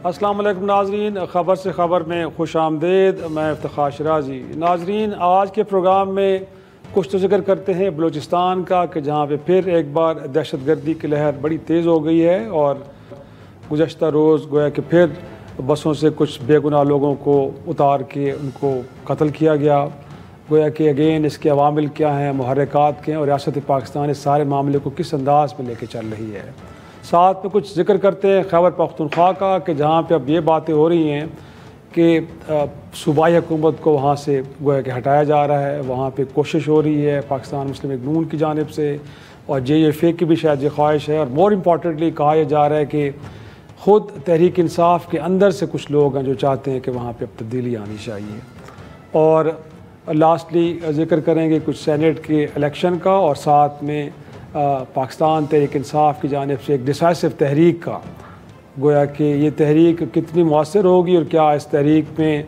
السلام علیکم ناظرین، خبر سے خبر میں خوش آمدید۔ میں افتخار شرازی۔ ناظرین، آج کے پروگرام میں کچھ تو ذکر کرتے ہیں بلوچستان کا کہ جہاں پہ پھر ایک بار دہشت گردی کی لہر بڑی تیز ہو گئی ہے اور گزشتہ روز گویا کہ پھر بسوں سے کچھ بے گناہ لوگوں کو اتار کے ان کو قتل کیا گیا۔ گویا کہ اگین اس کے عوامل کیا ہیں، محرکات کے ہیں، اور ریاست پاکستان اس سارے معاملے کو کس انداز میں لے کے چل رہی ہے۔ ساتھ میں کچھ ذکر کرتے ہیں خیبر پختونخوا کا کہ جہاں پہ اب یہ باتیں ہو رہی ہیں کہ صوبائی حکومت کو وہاں سے گویا کہ ہٹایا جا رہا ہے، وہاں پہ کوشش ہو رہی ہے پاکستان مسلم لیگ نون کی جانب سے، اور JFA کی بھی شاید یہ خواہش ہے، اور مور امپورٹنٹلی کہا یہ جا رہا ہے کہ خود تحریک انصاف کے اندر سے کچھ لوگ ہیں جو چاہتے ہیں کہ وہاں پہ اب تبدیلی آنی چاہیے۔ اور لاسٹلی ذکر کریں گے کچھ سینٹ کے الیکشن کا، اور ساتھ میں پاکستان تحریک انصاف کی جانب سے ایک ڈیسائسو تحریک کا، گویا کہ یہ تحریک کتنی مؤثر ہوگی اور کیا اس تحریک میں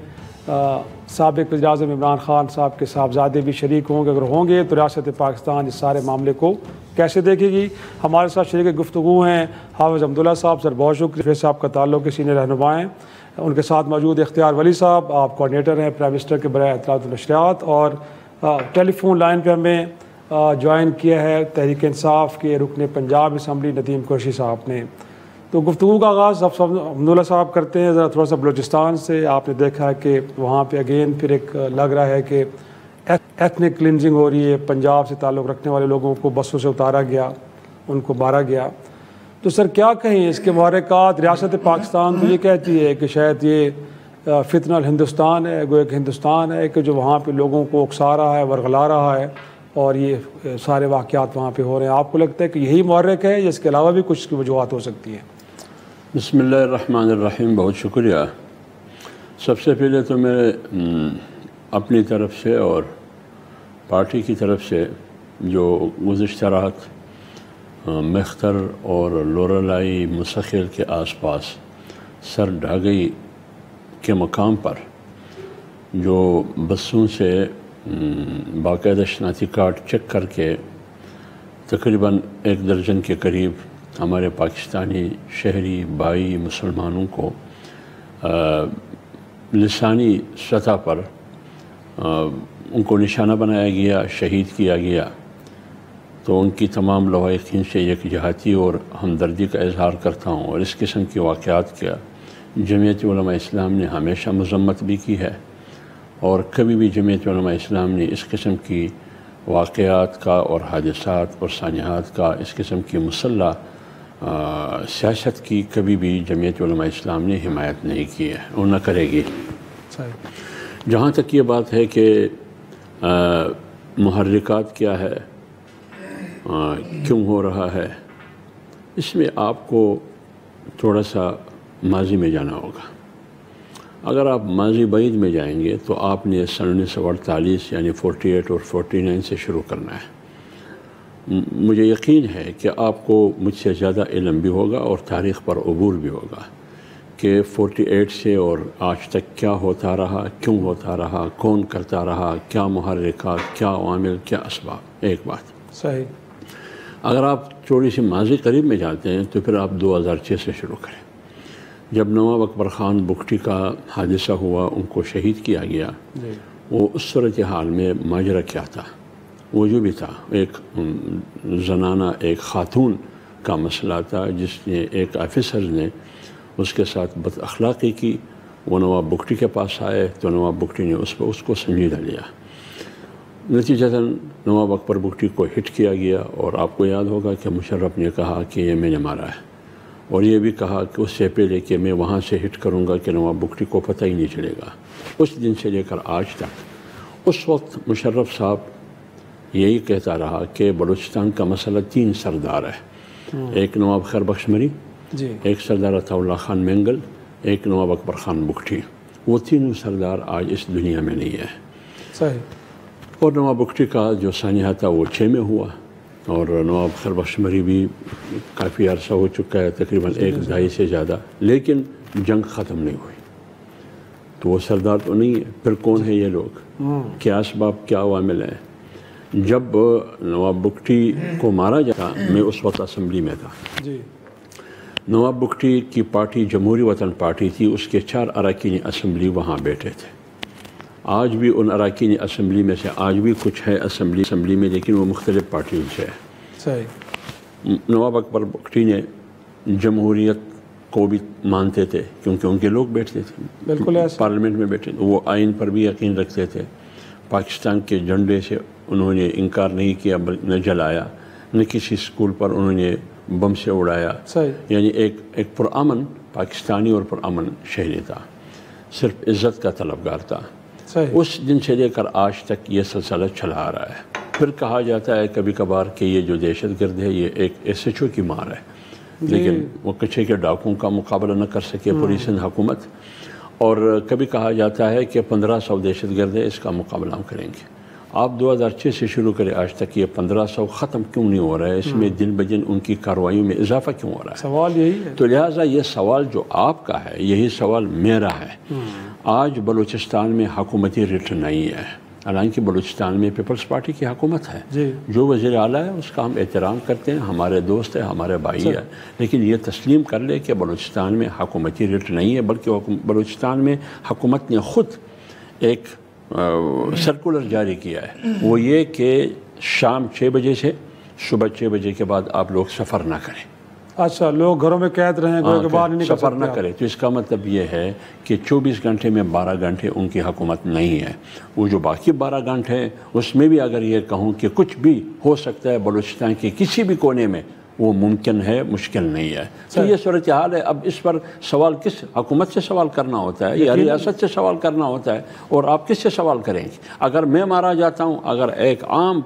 سابق وزیر اعظم عمران خان صاحب کے صاحبزادے بھی شریک ہوں گے، اگر ہوں گے تو ریاست پاکستان اس سارے معاملے کو کیسے دیکھے گی۔ ہمارے ساتھ شریک گفتگو ہیں حافظ عبداللہ صاحب، سر بہت شکریہ صاحب کا تعلق کے سینئر رہنما ہیں۔ ان کے ساتھ موجود اختیار ولی صاحب، آپ کوآرڈینیٹر ہیں پرائم منسٹر کے برائے اطلاعات و نشریات، اور ٹیلی فون لائن پہ ہمیں جوائن کیا ہے تحریک انصاف کے رکن پنجاب اسمبلی ندیم قریشی صاحب نے۔ تو گفتگو کا آغاز عبداللہ صاحب کرتے ہیں ذرا تھوڑا سا بلوچستان سے۔ آپ نے دیکھا ہے کہ وہاں پہ اگین پھر ایک لگ رہا ہے کہ ایتھنک کلینزنگ ہو رہی ہے، پنجاب سے تعلق رکھنے والے لوگوں کو بسوں سے اتارا گیا، ان کو مارا گیا۔ تو سر کیا کہیں اس کے محرکات؟ ریاست پاکستان تو یہ کہتی ہے کہ شاید یہ فتنہ الہندوستان ہے، گویا کہ ہندوستان ہے کہ جو وہاں پہ لوگوں کو اکسا رہا ہے، ورغلا رہا ہے، اور یہ سارے واقعات وہاں پہ ہو رہے ہیں۔ آپ کو لگتا ہے کہ یہی محرک ہے یا اس کے علاوہ بھی کچھ کی وجوہات ہو سکتی ہیں؟ بسم اللہ الرحمن الرحیم، بہت شکریہ۔ سب سے پہلے تو میں اپنی طرف سے اور پارٹی کی طرف سے جو گزشتہ رات مختر اور لورالائی مسخر کے آس پاس سر ڈھاگئی کے مقام پر جو بسوں سے باقاعدہ شناختی کارڈ چیک کر کے تقریباً 1 درجن کے قریب ہمارے پاکستانی شہری بھائی مسلمانوں کو لسانی سطح پر ان کو نشانہ بنایا گیا، شہید کیا گیا، تو ان کی تمام لواحقین سے یکجہتی اور ہمدردی کا اظہار کرتا ہوں۔ اور اس قسم کے واقعات کا جمعیت علماء اسلام نے ہمیشہ مذمت بھی کی ہے، اور کبھی بھی جمعیت علماء اسلام نے اس قسم کی واقعات کا اور حادثات اور سانحات کا، اس قسم کی مسلح سیاست کی کبھی بھی جمعیت علماء اسلام نے حمایت نہیں کی ہے اور نہ کرے گی۔ جہاں تک یہ بات ہے کہ محرکات کیا ہے، کیوں ہو رہا ہے، اس میں آپ کو تھوڑا سا ماضی میں جانا ہوگا۔ اگر آپ ماضی بعید میں جائیں گے تو آپ نے سن 1948 یعنی 48 اور 49 سے شروع کرنا ہے۔ مجھے یقین ہے کہ آپ کو مجھ سے زیادہ علم بھی ہوگا اور تاریخ پر عبور بھی ہوگا کہ 48 سے اور آج تک کیا ہوتا رہا، کیوں ہوتا رہا، کون کرتا رہا، کیا محرکات، کیا عوامل، کیا اسباب۔ ایک بات صحیح۔ اگر آپ تھوڑی سی ماضی قریب میں جاتے ہیں تو پھر آپ 2006 سے شروع کریں، جب نواب اکبر خان بگٹی کا حادثہ ہوا، ان کو شہید کیا گیا۔ وہ اس صورتحال میں ماجرا کیا تھا؟ وہ جو بھی تھا ایک زنانہ، ایک خاتون کا مسئلہ تھا، جس نے ایک آفیسر نے اس کے ساتھ بد اخلاقی کی۔ وہ نواب بگٹی کے پاس آئے تو نواب بگٹی نے اس کو سنجیدہ لیا، نتیجتاً نواب اکبر بگٹی کو ہٹ کیا گیا۔ اور آپ کو یاد ہوگا کہ مشرف نے کہا کہ یہ میں نے مارا ہے، اور یہ بھی کہا کہ اس سے پہلے کہ میں وہاں سے ہٹ کروں گا کہ نواب بگٹی کو پتہ ہی نہیں چلے گا۔ اس دن سے لے کر آج تک اس وقت مشرف صاحب یہی کہتا رہا کہ بلوچستان کا مسئلہ 3 سردار ہے، ایک نواب خیر بخش مری، ایک سردار عطا اللہ خان مینگل، ایک نواب اکبر خان بگٹی۔ وہ تینوں سردار آج اس دنیا میں نہیں ہے۔ صحیح۔ اور نواب بگٹی کا جو سانحہ تھا وہ 6 میں ہوا، اور نواب خیر بخش مری بھی کافی عرصہ ہو چکا ہے، تقریباً 1 دہائی سے زیادہ، لیکن جنگ ختم نہیں ہوئی۔ تو وہ سردار تو نہیں ہے، پھر کون ہے یہ لوگ؟ کیا اسباب، کیا عوامل ہیں؟ جب نواب بگٹی کو مارا جاتا، میں اس وقت اسمبلی میں تھا، نواب بگٹی کی پارٹی جمہوری وطن پارٹی تھی، اس کے 4 اراکین اسمبلی وہاں بیٹھے تھے. آج بھی ان اراکین اسمبلی میں سے آج بھی کچھ ہے اسمبلی میں، لیکن وہ مختلف پارٹیوں سے ہے. صحیح. نواب اکبر بگٹی نے جمہوریت کو بھی مانتے تھے کیونکہ ان کے لوگ بیٹھتے تھے، بالکل ایسا پارلیمنٹ میں بیٹھے تھے. وہ آئین پر بھی یقین رکھتے تھے. پاکستان کے جھنڈے سے انہوں نے انکار نہیں کیا، نہ جلایا، نہ کسی اسکول پر انہوں نے بم سے اڑایا. صحیح. یعنی ایک پرامن پاکستانی اور پرامن شہری تھا، صرف عزت کا طلبگار تھا. صحیح. اس دن سے لے کر آج تک یہ سلسلہ چلا آ رہا ہے. پھر کہا جاتا ہے کبھی کبھار کہ یہ جو دہشت گرد ہے یہ ایک ایس ایچ او کی مار ہے، لیکن وہ کچھے کے ڈاکوں کا مقابلہ نہ کر سکے پوری سندھ حکومت. اور کبھی کہا جاتا ہے کہ 1500 دہشت گرد ہے، اس کا مقابلہ ہم کریں گے. آپ 2006 سے شروع کریں آج تک یہ 1500 ختم کیوں نہیں ہو رہا ہے؟ اس میں دن بدن ان کی کارروائیوں میں اضافہ کیوں ہو رہا ہے؟ سوال یہی ہے. تو لہٰذا یہ سوال جو آپ کا ہے یہی سوال میرا ہے. آج بلوچستان میں حکومتی رٹ نہیں ہے، حالانکہ بلوچستان میں پیپلز پارٹی کی حکومت ہے. جو وزیر اعلیٰ ہے اس کا ہم احترام کرتے ہیں، ہمارے دوست ہیں، ہمارے بھائی ہیں، لیکن یہ تسلیم کر لے کہ بلوچستان میں حکومتی رٹ نہیں ہے، بلکہ بلوچستان میں حکومت نے خود ایک سرکولر جاری کیا ہے. وہ یہ کہ شام 6 بجے سے صبح 6 بجے کے بعد آپ لوگ سفر نہ کریں. اچھا، لوگ گھروں میں قید رہیں، گھروں کے باہر نہیں نکل سفر نہ کریں. تو اس کا مطلب یہ ہے کہ 24 گھنٹے میں 12 گھنٹے ان کی حکومت نہیں ہے. وہ جو باقی 12 گھنٹے ہیں اس میں بھی اگر یہ کہوں کہ کچھ بھی ہو سکتا ہے بلوچستان کے کسی بھی کونے میں، وہ ممکن ہے، مشکل نہیں ہے. تو یہ صورتحال ہے. اب اس پر سوال کس حکومت سے سوال کرنا ہوتا ہے یا ریاست سے سوال کرنا ہوتا ہے؟ اور آپ کس سے سوال کریں گے؟ اگر میں مارا جاتا ہوں، اگر ایک عام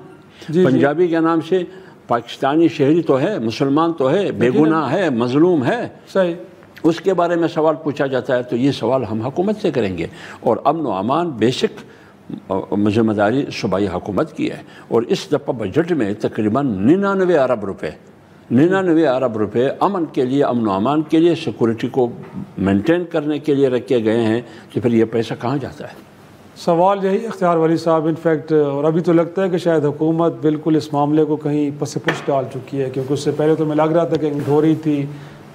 پنجابی کے نام سے پاکستانی شہری تو ہے، مسلمان تو ہے، بے گناہ ہے، مظلوم ہے، صحیح، اس کے بارے میں سوال پوچھا جاتا ہے، تو یہ سوال ہم حکومت سے کریں گے. اور امن و امان بیسک ذمہ داری صوبائی حکومت کی ہے. اور اس دفعہ بجٹ میں تقریباً 99 ارب روپے امن کے لیے، امن و امان کے لیے، سیکورٹی کو مینٹین کرنے کے لیے رکھے گئے ہیں. تو پھر یہ پیسہ کہاں جاتا ہے؟ سوال یہی اختیار ولی صاحب انفیکٹ. اور ابھی تو لگتا ہے کہ شاید حکومت بالکل اس معاملے کو کہیں پس پش ڈال چکی ہے، کیونکہ اس سے پہلے تو میں لگ رہا تھا کہ ہو رہی تھی.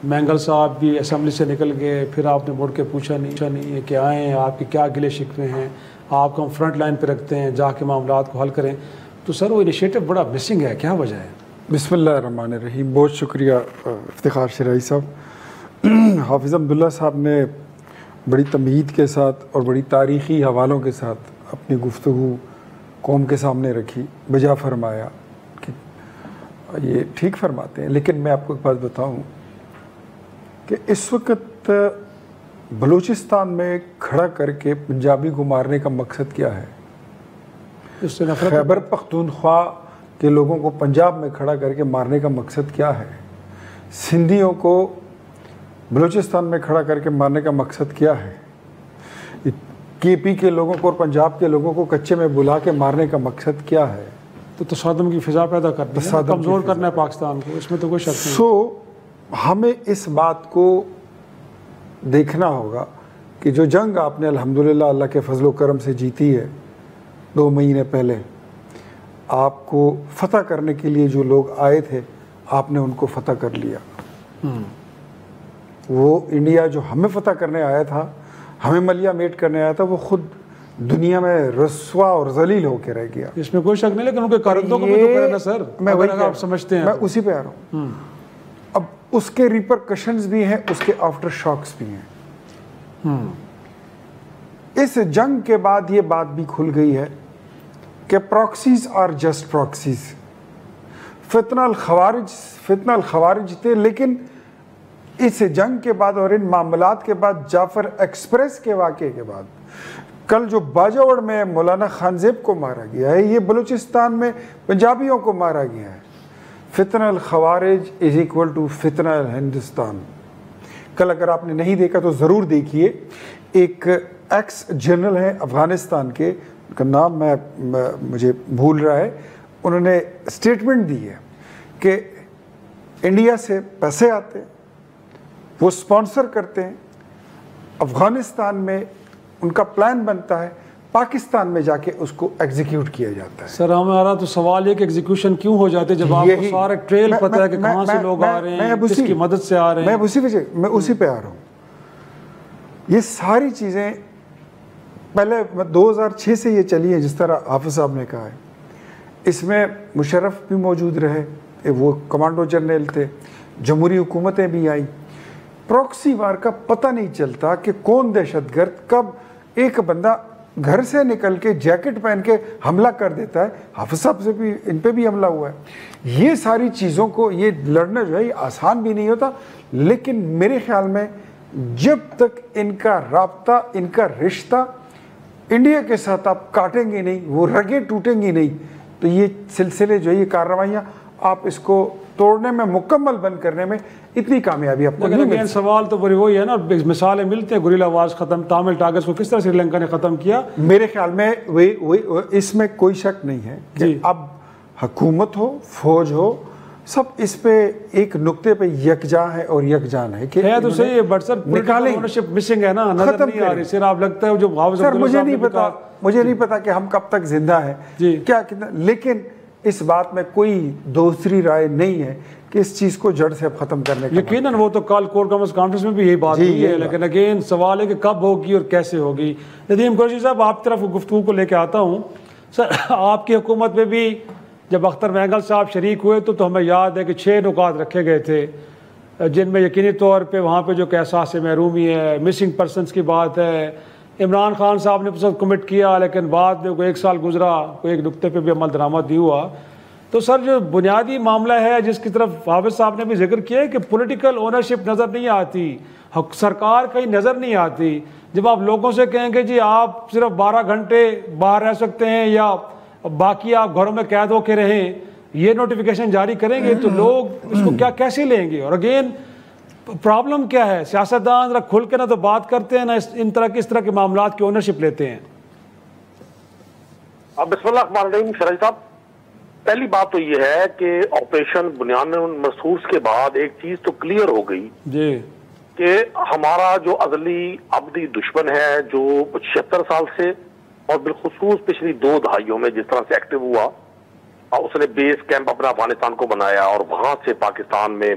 مینگل صاحب بھی اسمبلی سے نکل گئے، پھر آپ نے مڑ کے پوچھا نہیں ہے کہ آئیں، آپ کے کیا گلے شکوے ہیں، آپ کو ہم فرنٹ لائن پہ رکھتے ہیں، جا کے معاملات کو حل کریں. تو سر وہ انیشیٹو بڑا مسنگ ہے، کیا وجہ ہے؟ بسم اللہ الرحمن الرحیم. بہت شکریہ افتخار شرائی صاحب. حافظ عبداللہ صاحب نے بڑی تمہید کے ساتھ اور بڑی تاریخی حوالوں کے ساتھ اپنی گفتگو قوم کے سامنے رکھی، بجا فرمایا کہ یہ ٹھیک فرماتے ہیں. لیکن میں آپ کو ایک بات بتاؤں کہ اس وقت بلوچستان میں کھڑا کر کے پنجابی کو مارنے کا مقصد کیا ہے؟ اس سے نفرت. خیبر پختونخوا کے لوگوں کو پنجاب میں کھڑا کر کے مارنے کا مقصد کیا ہے؟ سندھیوں کو بلوچستان میں کھڑا کر کے مارنے کا مقصد کیا ہے؟ کے پی کے لوگوں کو اور پنجاب کے لوگوں کو کچے میں بلا کے مارنے کا مقصد کیا ہے؟ تو تصادم کی فضا پیدا کرنا ہے، کمزور کرنا ہے پاکستان کو، اس میں تو کوئی شک نہیں. ہمیں اس بات کو دیکھنا ہوگا کہ جو جنگ آپ نے الحمدللہ اللہ کے فضل و کرم سے جیتی ہے 2 مہینے پہلے، آپ کو فتح کرنے کے لیے جو لوگ آئے تھے آپ نے ان کو فتح کر لیا. وہ انڈیا جو ہمیں فتح کرنے آیا تھا، ہمیں ملیا میٹ کرنے آیا تھا، وہ خود دنیا میں رسوا اور ذلیل ہو کے رہ گیا. اس میں کوئی شک نہیں، لیکن ان کے کارندوں کو بھی تو کرنا سر، اگر آپ سمجھتے ہیں. میں اسی پہ آ رہا ہوں. اب اس کے ریپرکشنز بھی ہیں، اس کے آفٹر شاکس بھی ہیں. اس جنگ کے بعد یہ بات بھی کھل گئی ہے کہ پراکسیز آر جسٹ پراکسیز. فتنہ الخوارج تھے، لیکن اس جنگ کے بعد اور ان معاملات کے بعد، جعفر ایکسپریس کے واقعے کے بعد، کل جو باجوڑ میں مولانا خانزیب کو مارا گیا ہے، یہ بلوچستان میں پنجابیوں کو مارا گیا ہے. فتنہ الخوارج از ایکول ٹو فتنہ الہندوستان. کل اگر آپ نے نہیں دیکھا تو ضرور دیکھیے. ایک ایکس جنرل ہیں افغانستان کے، ان کا نام مجھے بھول رہا ہے، انہوں نے اسٹیٹمنٹ دی ہے کہ انڈیا سے پیسے آتے ہیں، وہ اسپانسر کرتے ہیں، افغانستان میں ان کا پلان بنتا ہے، پاکستان میں جا کے اس کو ایگزیکیوٹ کیا جاتا ہے. سر ہمارا تو سوال یہ کہ ایگزیکیوشن کیوں ہو جاتے جب آپ کو سارا ٹریل پتہ ہے کہ کہاں سے لوگ آ رہے ہیں, کس کی مدد سے آ رہے ہیں. میں اسی پہ آ رہا ہوں. یہ ساری چیزیں پہلے 2006 سے یہ چلی ہیں, جس طرح حافظ صاحب نے کہا ہے. اس میں مشرف بھی موجود رہے, وہ کمانڈو جنرل تھے, جمہوری حکومتیں بھی آئیں. پروکسی وار کا پتہ نہیں چلتا کہ کون دہشت گرد کب ایک بندہ گھر سے نکل کے جیکٹ پہن کے حملہ کر دیتا ہے. حافظ صاحب سے بھی ان پہ بھی حملہ ہوا ہے. یہ ساری چیزوں کو یہ لڑنا جو ہے یہ آسان بھی نہیں ہوتا, لیکن میرے خیال میں جب تک ان کا رابطہ, ان کا رشتہ انڈیا کے ساتھ آپ کاٹیں گے نہیں, وہ رگیں ٹوٹیں گی نہیں, تو یہ سلسلے جو ہے یہ کارروائیاں آپ اس کو توڑنے میں, مکمل بند کرنے میں اتنی کامیابی آپ کو نہیں ملتی. سوال تو وہی ہے نا, مثالیں ملتے ہیں, گوریلا وارز ختم, تامل ٹائگرز کو کس طرح سری لنکا نے ختم کیا. میرے خیال میں اس میں کوئی شک نہیں ہے کہ اب حکومت ہو, فوج ہو, سب اس پہ ایک نقطے پہ یکجا ہے اور یکجان ہے کہ تو صحیح ہے, بٹ سر اونرشپ مسنگ ہے نا, نظر نہیں آ رہی. سر آپ لگتا ہے جو سر مجھے نہیں پتا کہ ہم کب تک زندہ ہیں کیا کتنا, لیکن اس بات میں کوئی دوسری رائے نہیں ہے کہ اس چیز کو جڑ سے ختم کرنے کا. یقیناً وہ تو کال کور کانفرنس میں بھی یہی بات ہوئی ہے, لیکن اگین سوال ہے کہ کب ہوگی اور کیسے ہوگی. ندیم قریشی صاحب, آپ طرف گفتگو کو لے کے آتا ہوں. سر آپ کی حکومت میں بھی جب اختر مینگل صاحب شریک ہوئے تو ہمیں یاد ہے کہ 6 نکات رکھے گئے تھے, جن میں یقینی طور پہ وہاں پہ جو کہ احساس محرومی ہے, مسنگ پرسنس کی بات ہے. عمران خان صاحب نے پسند کمٹ کیا, لیکن بعد میں کوئی 1 سال گزرا, کوئی ایک نقطے پہ بھی عمل درآمد نہیں ہوا. تو سر جو بنیادی معاملہ ہے جس کی طرف حافظ صاحب نے بھی ذکر کیا ہے کہ پولیٹیکل اونرشپ نظر نہیں آتی, سرکار کہیں نظر نہیں آتی. جب آپ لوگوں سے کہیں گے جی آپ صرف 12 گھنٹے باہر رہ سکتے ہیں یا باقی آپ گھروں میں قید ہو کے رہیں, یہ نوٹیفیکیشن جاری کریں گے, تو لوگ اس کو کیسے لیں گے. اور اگین پرابلم کیا ہے, سیاستدان ذرا کھل کے نہ تو بات کرتے ہیں, نہ اس طرح کے معاملات کی اونرشپ لیتے ہیں. بسم اللہ الرحمن الرحیم. شرائع صاحب, پہلی بات تو یہ ہے کہ آپریشن بنیان مرصوص کے بعد ایک چیز تو کلیئر ہو گئی جی کہ ہمارا جو ازلی ابدی دشمن ہے, جو 76 سال سے اور بالخصوص پچھلی 2 دہائیوں میں جس طرح سے ایکٹیو ہوا, اس نے بیس کیمپ اپنا افغانستان کو بنایا اور وہاں سے پاکستان میں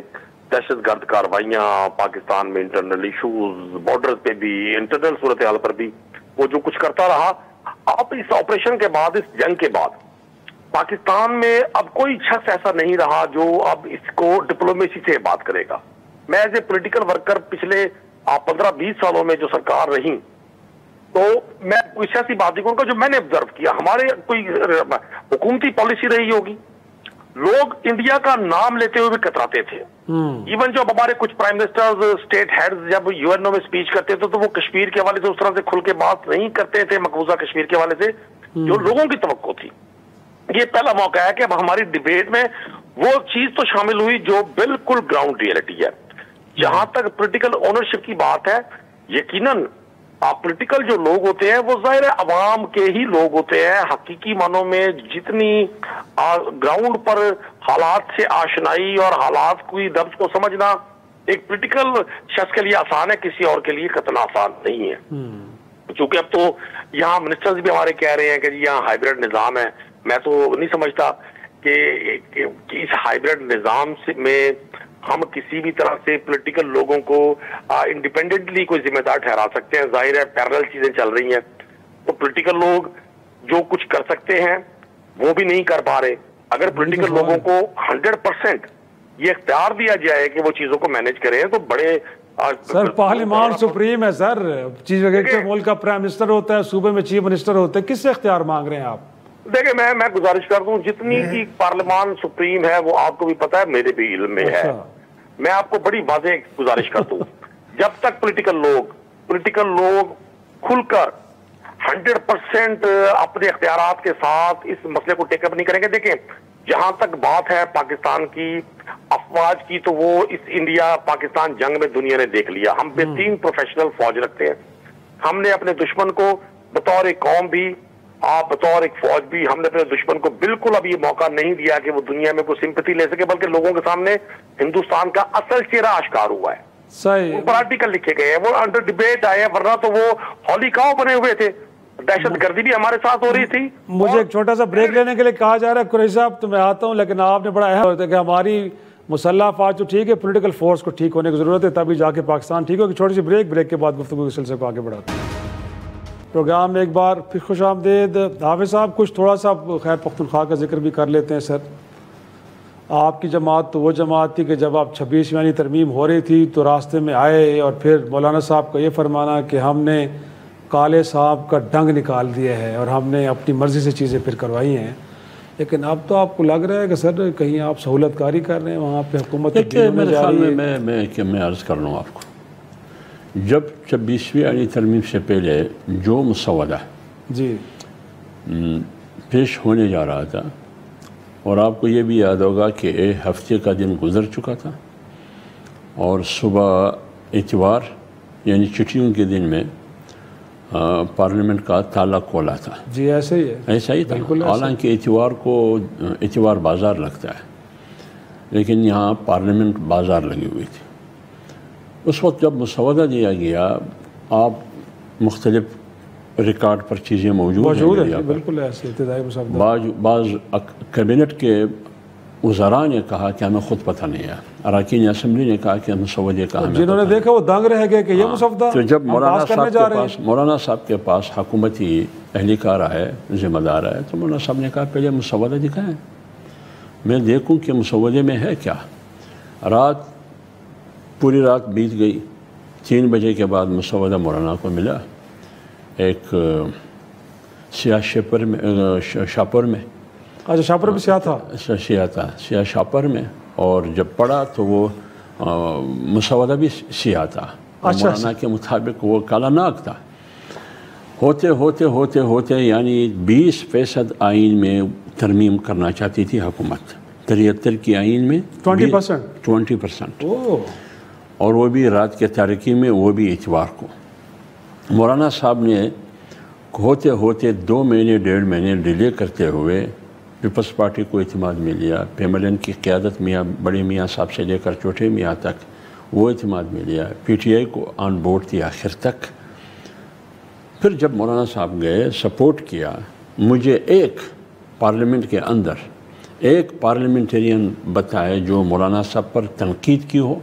دہشت گرد کارروائیاں, پاکستان میں انٹرنل ایشوز, بارڈر پہ بھی, انٹرنل صورتحال پر بھی وہ جو کچھ کرتا رہا. اب اس آپریشن کے بعد, اس جنگ کے بعد پاکستان میں اب کوئی شخص ایسا نہیں رہا جو اب اس کو ڈپلومیسی سے بات کرے گا. میں ایز اے پولیٹیکل ورکر پچھلے 15-20 سالوں میں جو سرکار رہی, تو میں کوئی سیاسی بات نہیں کروں گا, جو میں نے آبزرو کیا ہمارے کوئی حکومتی پالیسی رہی ہوگی, لوگ انڈیا کا نام لیتے ہوئے بھی کتراتے تھے. ایون جب ہمارے کچھ پرائم منسٹرز, اسٹیٹ ہیڈز جب UN میں اسپیچ کرتے تھے تو وہ کشمیر کے حوالے سے اس طرح سے کھل کے بات نہیں کرتے تھے, مقبوضہ کشمیر کے حوالے سے جو لوگوں کی توقع تھی. یہ پہلا موقع ہے کہ اب ہماری ڈیبیٹ میں وہ چیز تو شامل ہوئی جو بالکل گراؤنڈ ریئلٹی ہے. جہاں تک پولیٹیکل اونرشپ کی بات ہے, یقیناً پولیٹیکل جو لوگ ہوتے ہیں وہ ظاہر عوام کے ہی لوگ ہوتے ہیں. حقیقی معنوں میں جتنی گراؤنڈ پر حالات سے آشنائی اور حالات کوئی لفظ کو سمجھنا ایک پولیٹیکل شخص کے لیے آسان ہے, کسی اور کے لیے اتنا آسان نہیں ہے. چونکہ اب تو یہاں منسٹرز بھی ہمارے کہہ رہے ہیں کہ یہاں ہائیبریڈ نظام ہے. میں تو نہیں سمجھتا کہ اس ہائیبریڈ نظام میں ہم کسی بھی طرح سے پولیٹیکل لوگوں کو انڈیپینڈنٹلی کوئی ذمہ دار ٹھہرا سکتے ہیں. ظاہر ہے پیرل چیزیں چل رہی ہیں, تو پولیٹیکل لوگ جو کچھ کر سکتے ہیں وہ بھی نہیں کر پا رہے. اگر پولیٹیکل لوگوں کو 100% یہ اختیار دیا جائے کہ وہ چیزوں کو مینج کریں تو بڑے سر پارلیمان سپریم ہے سر, چیز ملک کا پرائم منسٹر ہوتا ہے, صوبے میں چیف منسٹر ہوتا ہے, کس سے اختیار مانگ رہے ہیں آپ؟ دیکھیں میں گزارش کر دوں, جتنی کی پارلیمان سپریم ہے وہ آپ کو بھی پتا ہے, میرے بھی علم میں ہے. میں آپ کو بڑی واضح گزارش کر دوں, جب تک پولیٹیکل لوگ کھل کر 100% اپنے اختیارات کے ساتھ اس مسئلے کو ٹیک اپ نہیں کریں گے. دیکھیں جہاں تک بات ہے پاکستان کی افواج کی, تو وہ اس انڈیا پاکستان جنگ میں دنیا نے دیکھ لیا. ہم بہترین پروفیشنل فوج رکھتے ہیں. ہم نے اپنے دشمن کو بطور ایک قوم بھی, آپ بطور ایک فوج بھی, ہم نے اپنے دشمن کو بالکل اب یہ موقع نہیں دیا کہ وہ دنیا میں کوئی سمپتی لے سکے, بلکہ لوگوں کے سامنے ہندوستان کا اصل چہرہ آشکار ہوا ہے. صحیح پر آرٹیکل لکھے گئے ہیں, وہ انڈر ڈیبیٹ آئے ہیں, ورنہ تو وہ ہولی کاؤ بنے ہوئے تھے. دہشت گردی بھی ہمارے ساتھ ہو رہی تھی. مجھے ایک چھوٹا سا بریک لینے کے لیے کہا جا رہا ہے قریشی صاحب، تو میں آتا ہوں، لیکن آپ نے بڑا اہم ہوتا ہے کہ ہماری مسلح افواج تو ٹھیک ہے، پولیٹیکل فورس کو ٹھیک ہونے کی ضرورت ہے، تبھی جا کے پاکستان ٹھیک ہوگی. چھوٹی سی بریک کے بعد گفتگو کے سلسلے کو آگے بڑھاتے ہیں. پروگرام میں ایک بار پھر خوش آمدید. حافظ صاحب کچھ تھوڑا سا خیر پختونخوا کا ذکر بھی کر لیتے ہیں. سر آپ کی جماعت تو وہ جماعت تھی کہ جب آپ 26ویں ترمیم ہو رہی تھی تو راستے میں آئے اور پھر مولانا صاحب کا یہ فرمانا کہ ہم نے کالے صاحب کا ڈنگ نکال دیا ہے اور ہم نے اپنی مرضی سے چیزیں پھر کروائی ہیں. لیکن اب تو آپ کو لگ رہا ہے کہ سر کہیں آپ سہولت کاری کر رہے ہیں وہاں پہ حکومت میرے خیال میں میں عرض کر لوں آپ کو، جب 26ویں ترمیم سے پہلے جو مسودہ جی پیش ہونے جا رہا تھا، اور آپ کو یہ بھی یاد ہوگا کہ ایک ہفتے کا دن گزر چکا تھا اور صبح اتوار یعنی چھٹیوں کے دن میں پارلیمنٹ کا تالا کھولا تھا. جی ایسے ہی ہے، ایسا ہی تھا. حالانکہ اتوار کو اتوار بازار لگتا ہے، لیکن یہاں پارلیمنٹ بازار لگی ہوئی تھی. اس وقت جب مسودہ دیا گیا، آپ مختلف ریکارڈ پر چیزیں موجود ہیں، بالکل ایسے ابتدائی مسودہ. بعض کابینٹ کے وزراء نے کہا کہ ہمیں خود پتہ نہیں ہے، اراکین اسمبلی نے کہا کہ مسودے کا ہمیں جنہوں نے دیکھا وہ دنگ رہ گئے کہ یہ مسودہ تو جب مولانا صاحب کے پاس حکومتی اہلکار آئے، ذمہ دار آئے، تو مولانا صاحب نے کہا پہلے مسودہ دکھائیں، میں دیکھوں کہ مسودے میں ہے کیا. پوری رات بیت گئی. 3 بجے کے بعد مسودہ مولانا کو ملا ایک سیاہ شاپور میں. اچھا شاپور بھی سیاہ تھا؟ سیاہ شاپور میں. اور جب پڑھا تو وہ مسودہ بھی سیاہ تھا، مولانا کے مطابق وہ کالا ناک تھا. ہوتے ہوتے ہوتے ہوتے یعنی 20% آئین میں ترمیم کرنا چاہتی تھی حکومت. 73 کی آئین میں 20%، اور وہ بھی رات کے تاریکی میں، وہ بھی اتوار کو. مولانا صاحب نے ہوتے ہوتے 2 مہینے 1.5 مہینے ڈیلے کرتے ہوئے پیپلز پارٹی کو اعتماد میں لیا. پیملن کی قیادت بڑے میاں صاحب سے لے کر چھوٹے میاں تک وہ اعتماد میں لیا. پی ٹی آئی کو آن بورڈ تھی آخر تک. پھر جب مولانا صاحب گئے، سپورٹ کیا. مجھے ایک پارلیمنٹ کے اندر ایک پارلیمنٹرین بتائے جو مولانا صاحب پر تنقید کی ہو،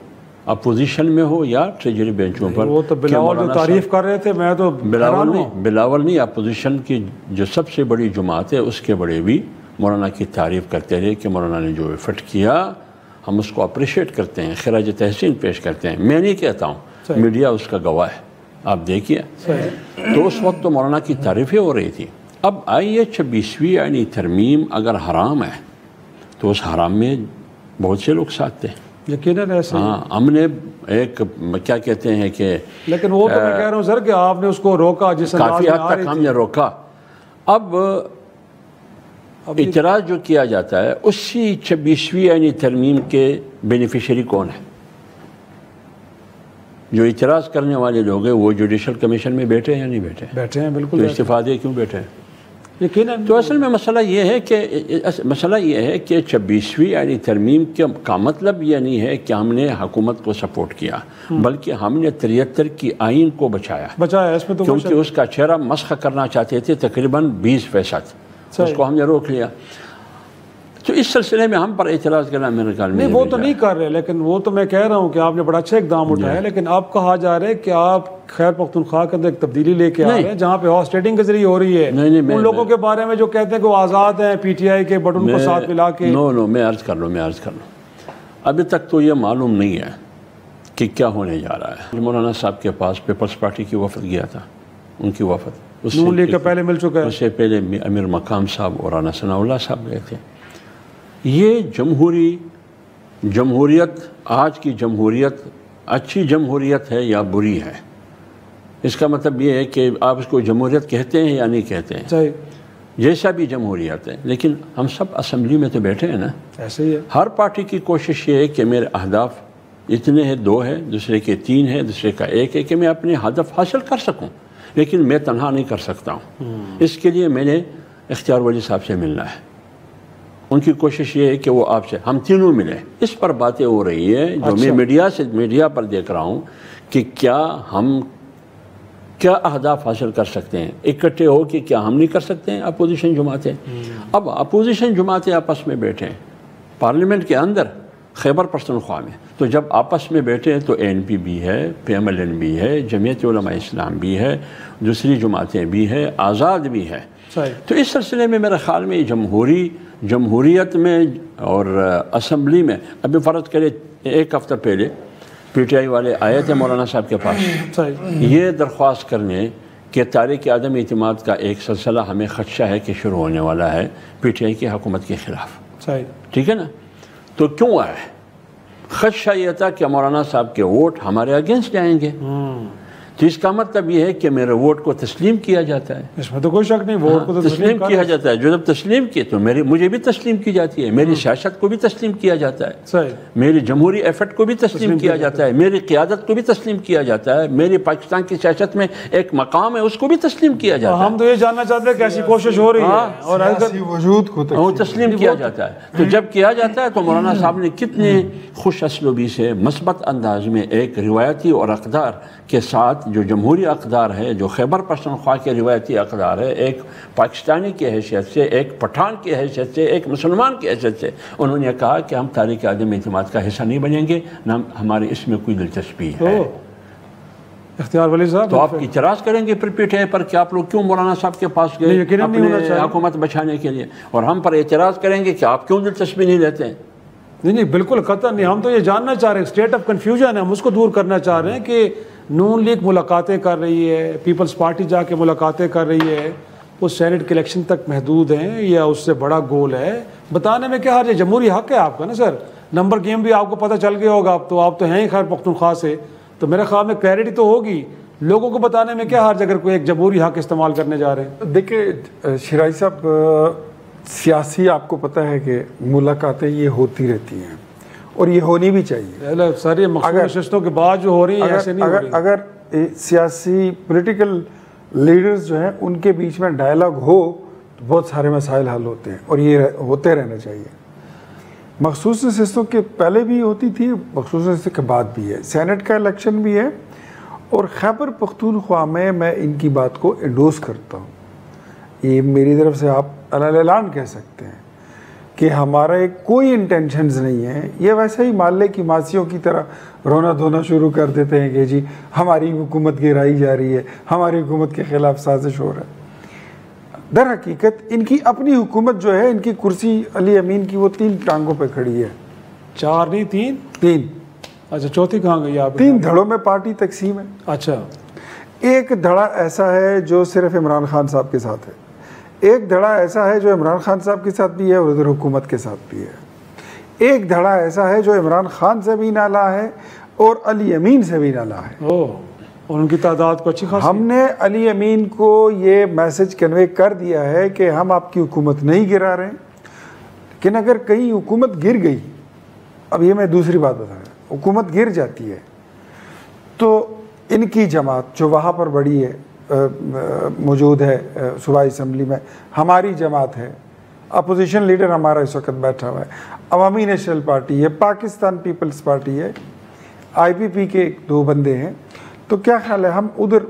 اپوزیشن میں ہو یا ٹریجری بینچوں پر. وہ تو بلاول جو تعریف کر رہے تھے، میں تو بلاول نہیں، اپوزیشن کی جو سب سے بڑی جماعت ہے اس کے بڑے بھی مولانا کی تعریف کرتے رہے کہ مولانا نے جو ایفرٹ کیا ہم اس کو اپریشیٹ کرتے ہیں، خراج تحسین پیش کرتے ہیں. میں نہیں کہتا ہوں، میڈیا اس کا گواہ ہے، آپ دیکھیے. تو اس وقت تو مولانا کی تعریفیں ہو رہی تھی. اب آئیے 26ویں یعنی ترمیم اگر حرام ہے تو اس حرام میں بہت سے لوگ ساتھ تھے. یقیناً ایسے. ہاں، ہم نے ایک کیا کہتے ہیں کہ لیکن وہ تو میں کہہ رہا ہوں سر کہ آپ نے اس کو روکا، جس کافی حد تک ہم نے روکا. اب اعتراض جو کیا جاتا ہے اسی 26ویں یعنی ترمیم کے بینیفیشری کون ہے؟ جو اعتراض کرنے والے لوگ ہیں وہ جوڈیشل کمیشن میں بیٹھے ہیں یا نہیں بیٹھے؟ بیٹھے ہیں، بالکل. تو استفادے کیوں بیٹھے ہیں؟ یقیناً. تو اصل میں مسئلہ یہ ہے کہ 26ویں یعنی ترمیم کا مطلب یہ نہیں ہے کہ ہم نے حکومت کو سپورٹ کیا، بلکہ ہم نے 73 کی آئین کو بچایا. اس میں تو کیونکہ اس کا چہرہ مسخ کرنا چاہتے تھے تقریباً 20%، اس کو ہم نے روک لیا. تو اس سلسلے میں ہم پر اعتراض کرنا میرے خیال میں نہیں، وہ تو نہیں کر رہے، لیکن وہ تو میں کہہ رہا ہوں کہ آپ نے بڑا اچھا اقدام اٹھایا. لیکن اب کہا جا رہا ہے کہ آپ خیر پختونخوا کے اندر ایک تبدیلی لے کے آ رہے ہیں جہاں پہ ہارس ٹریڈنگ کے ذریعے ہو رہی ہے. ان لوگوں کے بارے میں جو کہتے ہیں کہ وہ آزاد ہیں پی ٹی آئی کے، بٹ ان کو ساتھ ملا کے میں عرض کر لوں ابھی تک تو یہ معلوم نہیں ہے کہ کیا ہونے جا رہا ہے. مولانا صاحب کے پاس پیپلز پارٹی کی وفد گیا تھا، ان کی وفد نون لیگ کا پہلے مل چکا ہے. اس سے پہلے امیر مقام صاحب اور رانا ثناء اللہ صاحب گئے تھے. یہ جمہوریت آج کی جمہوریت اچھی جمہوریت ہے یا بری ہے؟ اس کا مطلب یہ ہے کہ آپ اس کو جمہوریت کہتے ہیں یا نہیں کہتے ہیں. جیسا بھی جمہوریت ہے، لیکن ہم سب اسمبلی میں تو بیٹھے ہیں نا. ایسے ہی ہے. ہر پارٹی کی کوشش یہ ہے کہ میرے اہداف اتنے ہیں، 2 ہیں، دوسرے کے 3 ہیں، دوسرے کا 1 ہے، کہ میں اپنے ہدف حاصل کر سکوں. لیکن میں تنہا نہیں کر سکتا ہوں. اس کے لیے میں نے اختیار ولی صاحب سے ملنا ہے. ان کی کوشش یہ ہے کہ وہ آپ سے ہم تینوں ملیں. اس پر باتیں ہو رہی ہے جو میں میڈیا پر دیکھ رہا ہوں کہ کیا ہم کیا اہداف حاصل کر سکتے ہیں، اکٹھے ہو کے کیا ہم نہیں کر سکتے ہیں اپوزیشن جماعتیں؟ اب اپوزیشن جماعتیں آپس میں بیٹھیں پارلیمنٹ کے اندر خیبر پختونخوا میں، تو جب آپس میں بیٹھے تو ANP بھی ہے، PMLN بھی ہے، جمعیت علماء اسلام بھی ہے، دوسری جماعتیں بھی ہیں، آزاد بھی ہے. تو اس سلسلے میں میرے خیال میں جمہوریت میں اور اسمبلی میں، ابھی فرض کرے ایک ہفتہ پہلے PTI والے آئے تھے مولانا صاحب کے پاس یہ درخواست کرنے کہ تاریخ عدم اعتماد کا ایک سلسلہ ہمیں خدشہ ہے کہ شروع ہونے والا ہے PTI کی حکومت کے خلاف. ٹھیک ہے نا؟ تو کیوں آئے؟ خدشہ یہ تھا کہ مولانا صاحب کے ووٹ ہمارے اگینسٹ جائیں گے. تو اس کا مطلب یہ ہے کہ میرے ووٹ کو تسلیم کیا جاتا ہے. اس میں تو کوئی شک نہیں، ووٹ کو تو تسلیم کیا جاتا ہے. جو جب تسلیم کی تو مجھے بھی تسلیم کی جاتی ہے، میری سیاست کو بھی تسلیم کیا جاتا ہے، میری جمہوری ایفٹ کو بھی تسلیم کیا جاتا ہے، میری قیادت کو بھی تسلیم کیا جاتا ہے، میری پاکستان کی سیاست میں ایک مقام ہے اس کو بھی تسلیم کیا جاتا ہے. ہم تو یہ جاننا چاہتے ہیں کہ ایسی کوشش ہو رہی ہے اور وجود کو تسلیم کیا جاتا ہے. تو جب کیا جاتا ہے تو مولانا صاحب نے کتنے خوش اسلوبی سے مثبت انداز میں ایک روایتی اور اقدار کے ساتھ، جو جمہوری اقدار ہے، جو خیبر پختونخوا کے روایتی اقدار ہے، ایک پاکستانی کی حیثیت سے، ایک پٹھان کی حیثیت سے، ایک مسلمان کی حیثیت سے انہوں نے کہا کہ ہم تاریخ عدم اعتماد کا حصہ نہیں بنیں گے، نہ ہماری اس میں کوئی دلچسپی ہے. اختیار ولی صاحب، تو آپ اعتراض کریں گے پھر PTI پر کہ آپ لوگ کیوں مولانا صاحب کے پاس گئے اپنے حکومت بچانے کے لیے، اور ہم پر اعتراض کریں گے کہ آپ کیوں دلچسپی نہیں لیتے ہیں. نہیں بالکل قطعا نہیں. ہم تو یہ جاننا چاہ رہے ہیں، اسٹیٹ آف کنفیوژن ہے، ہم اس کو دور کرنا چاہ رہے ہیں کہ نون لیگ ملاقاتیں کر رہی ہے، پیپلز پارٹی جا کے ملاقاتیں کر رہی ہے، وہ سینٹ کے الیکشن تک محدود ہیں یا اس سے بڑا گول ہے؟ بتانے میں کیا حرج ہے؟ جمہوری حق ہے آپ کا نا سر. نمبر گیم بھی آپ کو پتہ چل گیا ہوگا، آپ تو ہیں ہی خیر پختونخوا سے، تو میرے خیال میں کلیئرٹی تو ہوگی. لوگوں کو بتانے میں کیا حرج اگر کوئی ایک جمہوری حق استعمال کرنے جا رہے ہیں؟ دیکھیں شرائی صاحب، سیاسی آپ کو پتہ ہے کہ ملاقاتیں یہ ہوتی رہتی ہیں اور یہ ہونی بھی چاہیے. ساری مخصوص نشستوں کے بعد جو ہو رہی ہیں ایسے نہیں ہو رہی. اگر سیاسی پولیٹیکل لیڈرز جو ہیں ان کے بیچ میں ڈائلاگ ہو تو بہت سارے مسائل حل ہوتے ہیں، اور یہ ہوتے رہنا چاہیے. مخصوص نشستوں کے پہلے بھی ہوتی تھی، مخصوص نشستوں کے بعد بھی ہے. سینٹ کا الیکشن بھی ہے، اور خیبر پختونخوا میں ان کی بات کو انڈوس کرتا ہوں. یہ میری طرف سے آپ اعلان کہہ سکتے ہیں کہ ہمارا کوئی انٹینشنز نہیں ہے. یہ ویسے ہی محلے کی ماسیوں کی طرح رونا دھونا شروع کر دیتے ہیں کہ جی ہماری حکومت گرائی جا رہی ہے، ہماری حکومت کے خلاف سازش ہو رہا ہے. در حقیقت ان کی اپنی حکومت جو ہے، ان کی کرسی علی امین کی وہ 3 ٹانگوں پہ کھڑی ہے. 4 نہیں 3. اچھا چوتھی کہاں گئی آپ؟ 3 دھڑوں میں پارٹی تقسیم ہے. اچھا، ایک دھڑا ایسا ہے جو صرف عمران خان صاحب کے ساتھ ہے، ایک دھڑا ایسا ہے جو عمران خان صاحب کے ساتھ بھی ہے اور ادھر حکومت کے ساتھ بھی ہے. ایک دھڑا ایسا ہے جو عمران خان سے بھی نالا ہے اور علی امین سے بھی نالا ہے. اور ان کی تعداد کو اچھی خاصی. ہم نے علی امین کو یہ میسج کنوے کر دیا ہے کہ ہم آپ کی حکومت نہیں گرا رہے ہیں، لیکن اگر کہیں حکومت گر گئی، اب یہ میں دوسری بات بتا رہا ہوں، حکومت گر جاتی ہے تو ان کی جماعت جو وہاں پر بڑی ہے موجود ہے صوبائی اسمبلی میں، ہماری جماعت ہے، اپوزیشن لیڈر ہمارا اس وقت بیٹھا ہوا ہے، عوامی نیشنل پارٹی ہے، پاکستان پیپلز پارٹی ہے، IPP کے 2 بندے ہیں. تو کیا خیال ہے ہم ادھر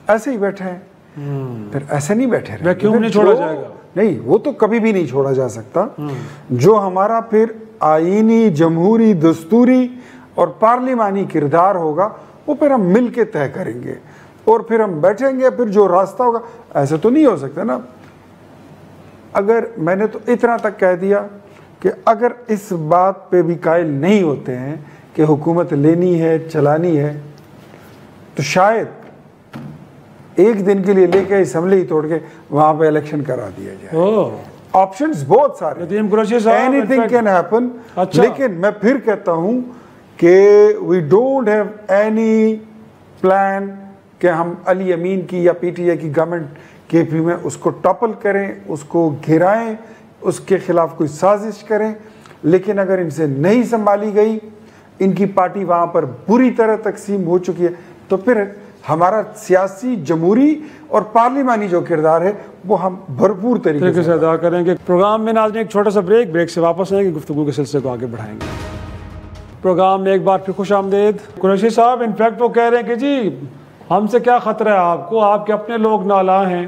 ایسے ہی بیٹھے ہیں؟ پھر ایسے نہیں بیٹھے رہے. کیوں نہیں چھوڑا جائے گا؟ نہیں، وہ تو کبھی بھی نہیں چھوڑا جا سکتا. جو ہمارا پھر آئینی، جمہوری، دستوری اور پارلیمانی کردار ہوگا وہ پھر ہم مل کے طے کریں گے، اور پھر ہم بیٹھیں گے، پھر جو راستہ ہوگا. ایسے تو نہیں ہو سکتا نا. اگر میں نے تو اتنا تک کہہ دیا کہ اگر اس بات پہ بھی قائل نہیں ہوتے ہیں کہ حکومت لینی ہے، چلانی ہے، تو شاید ایک دن کے لیے لے کے اسمبلی توڑ کے وہاں پہ الیکشن کرا دیا جائے. آپشنز بہت سارے، اینی تھنگ کین ہیپن. لیکن میں پھر کہتا ہوں کہ we don't have any plan کہ ہم علی امین کی یا PTI کی گورنمنٹ KP میں اس کو ٹاپل کریں، اس کو گھرائیں، اس کے خلاف کوئی سازش کریں. لیکن اگر ان سے نہیں سنبھالی گئی، ان کی پارٹی وہاں پر بری طرح تقسیم ہو چکی ہے، تو پھر ہمارا سیاسی، جمہوری اور پارلیمانی جو کردار ہے وہ ہم بھرپور طریقے سے ادا کریں گے. پروگرام میں ناظرین ایک چھوٹا سا بریک سے واپس آئیں گے، گفتگو کے سلسلے کو آگے بڑھائیں گے. پروگرام میں ایک بار پھر خوش آمدید. قریشی صاحب انفیکٹ وہ کہہ رہے ہیں کہ جی ہم سے کیا خطرہ ہے آپ کو؟ آپ کے اپنے لوگ نالاں ہیں،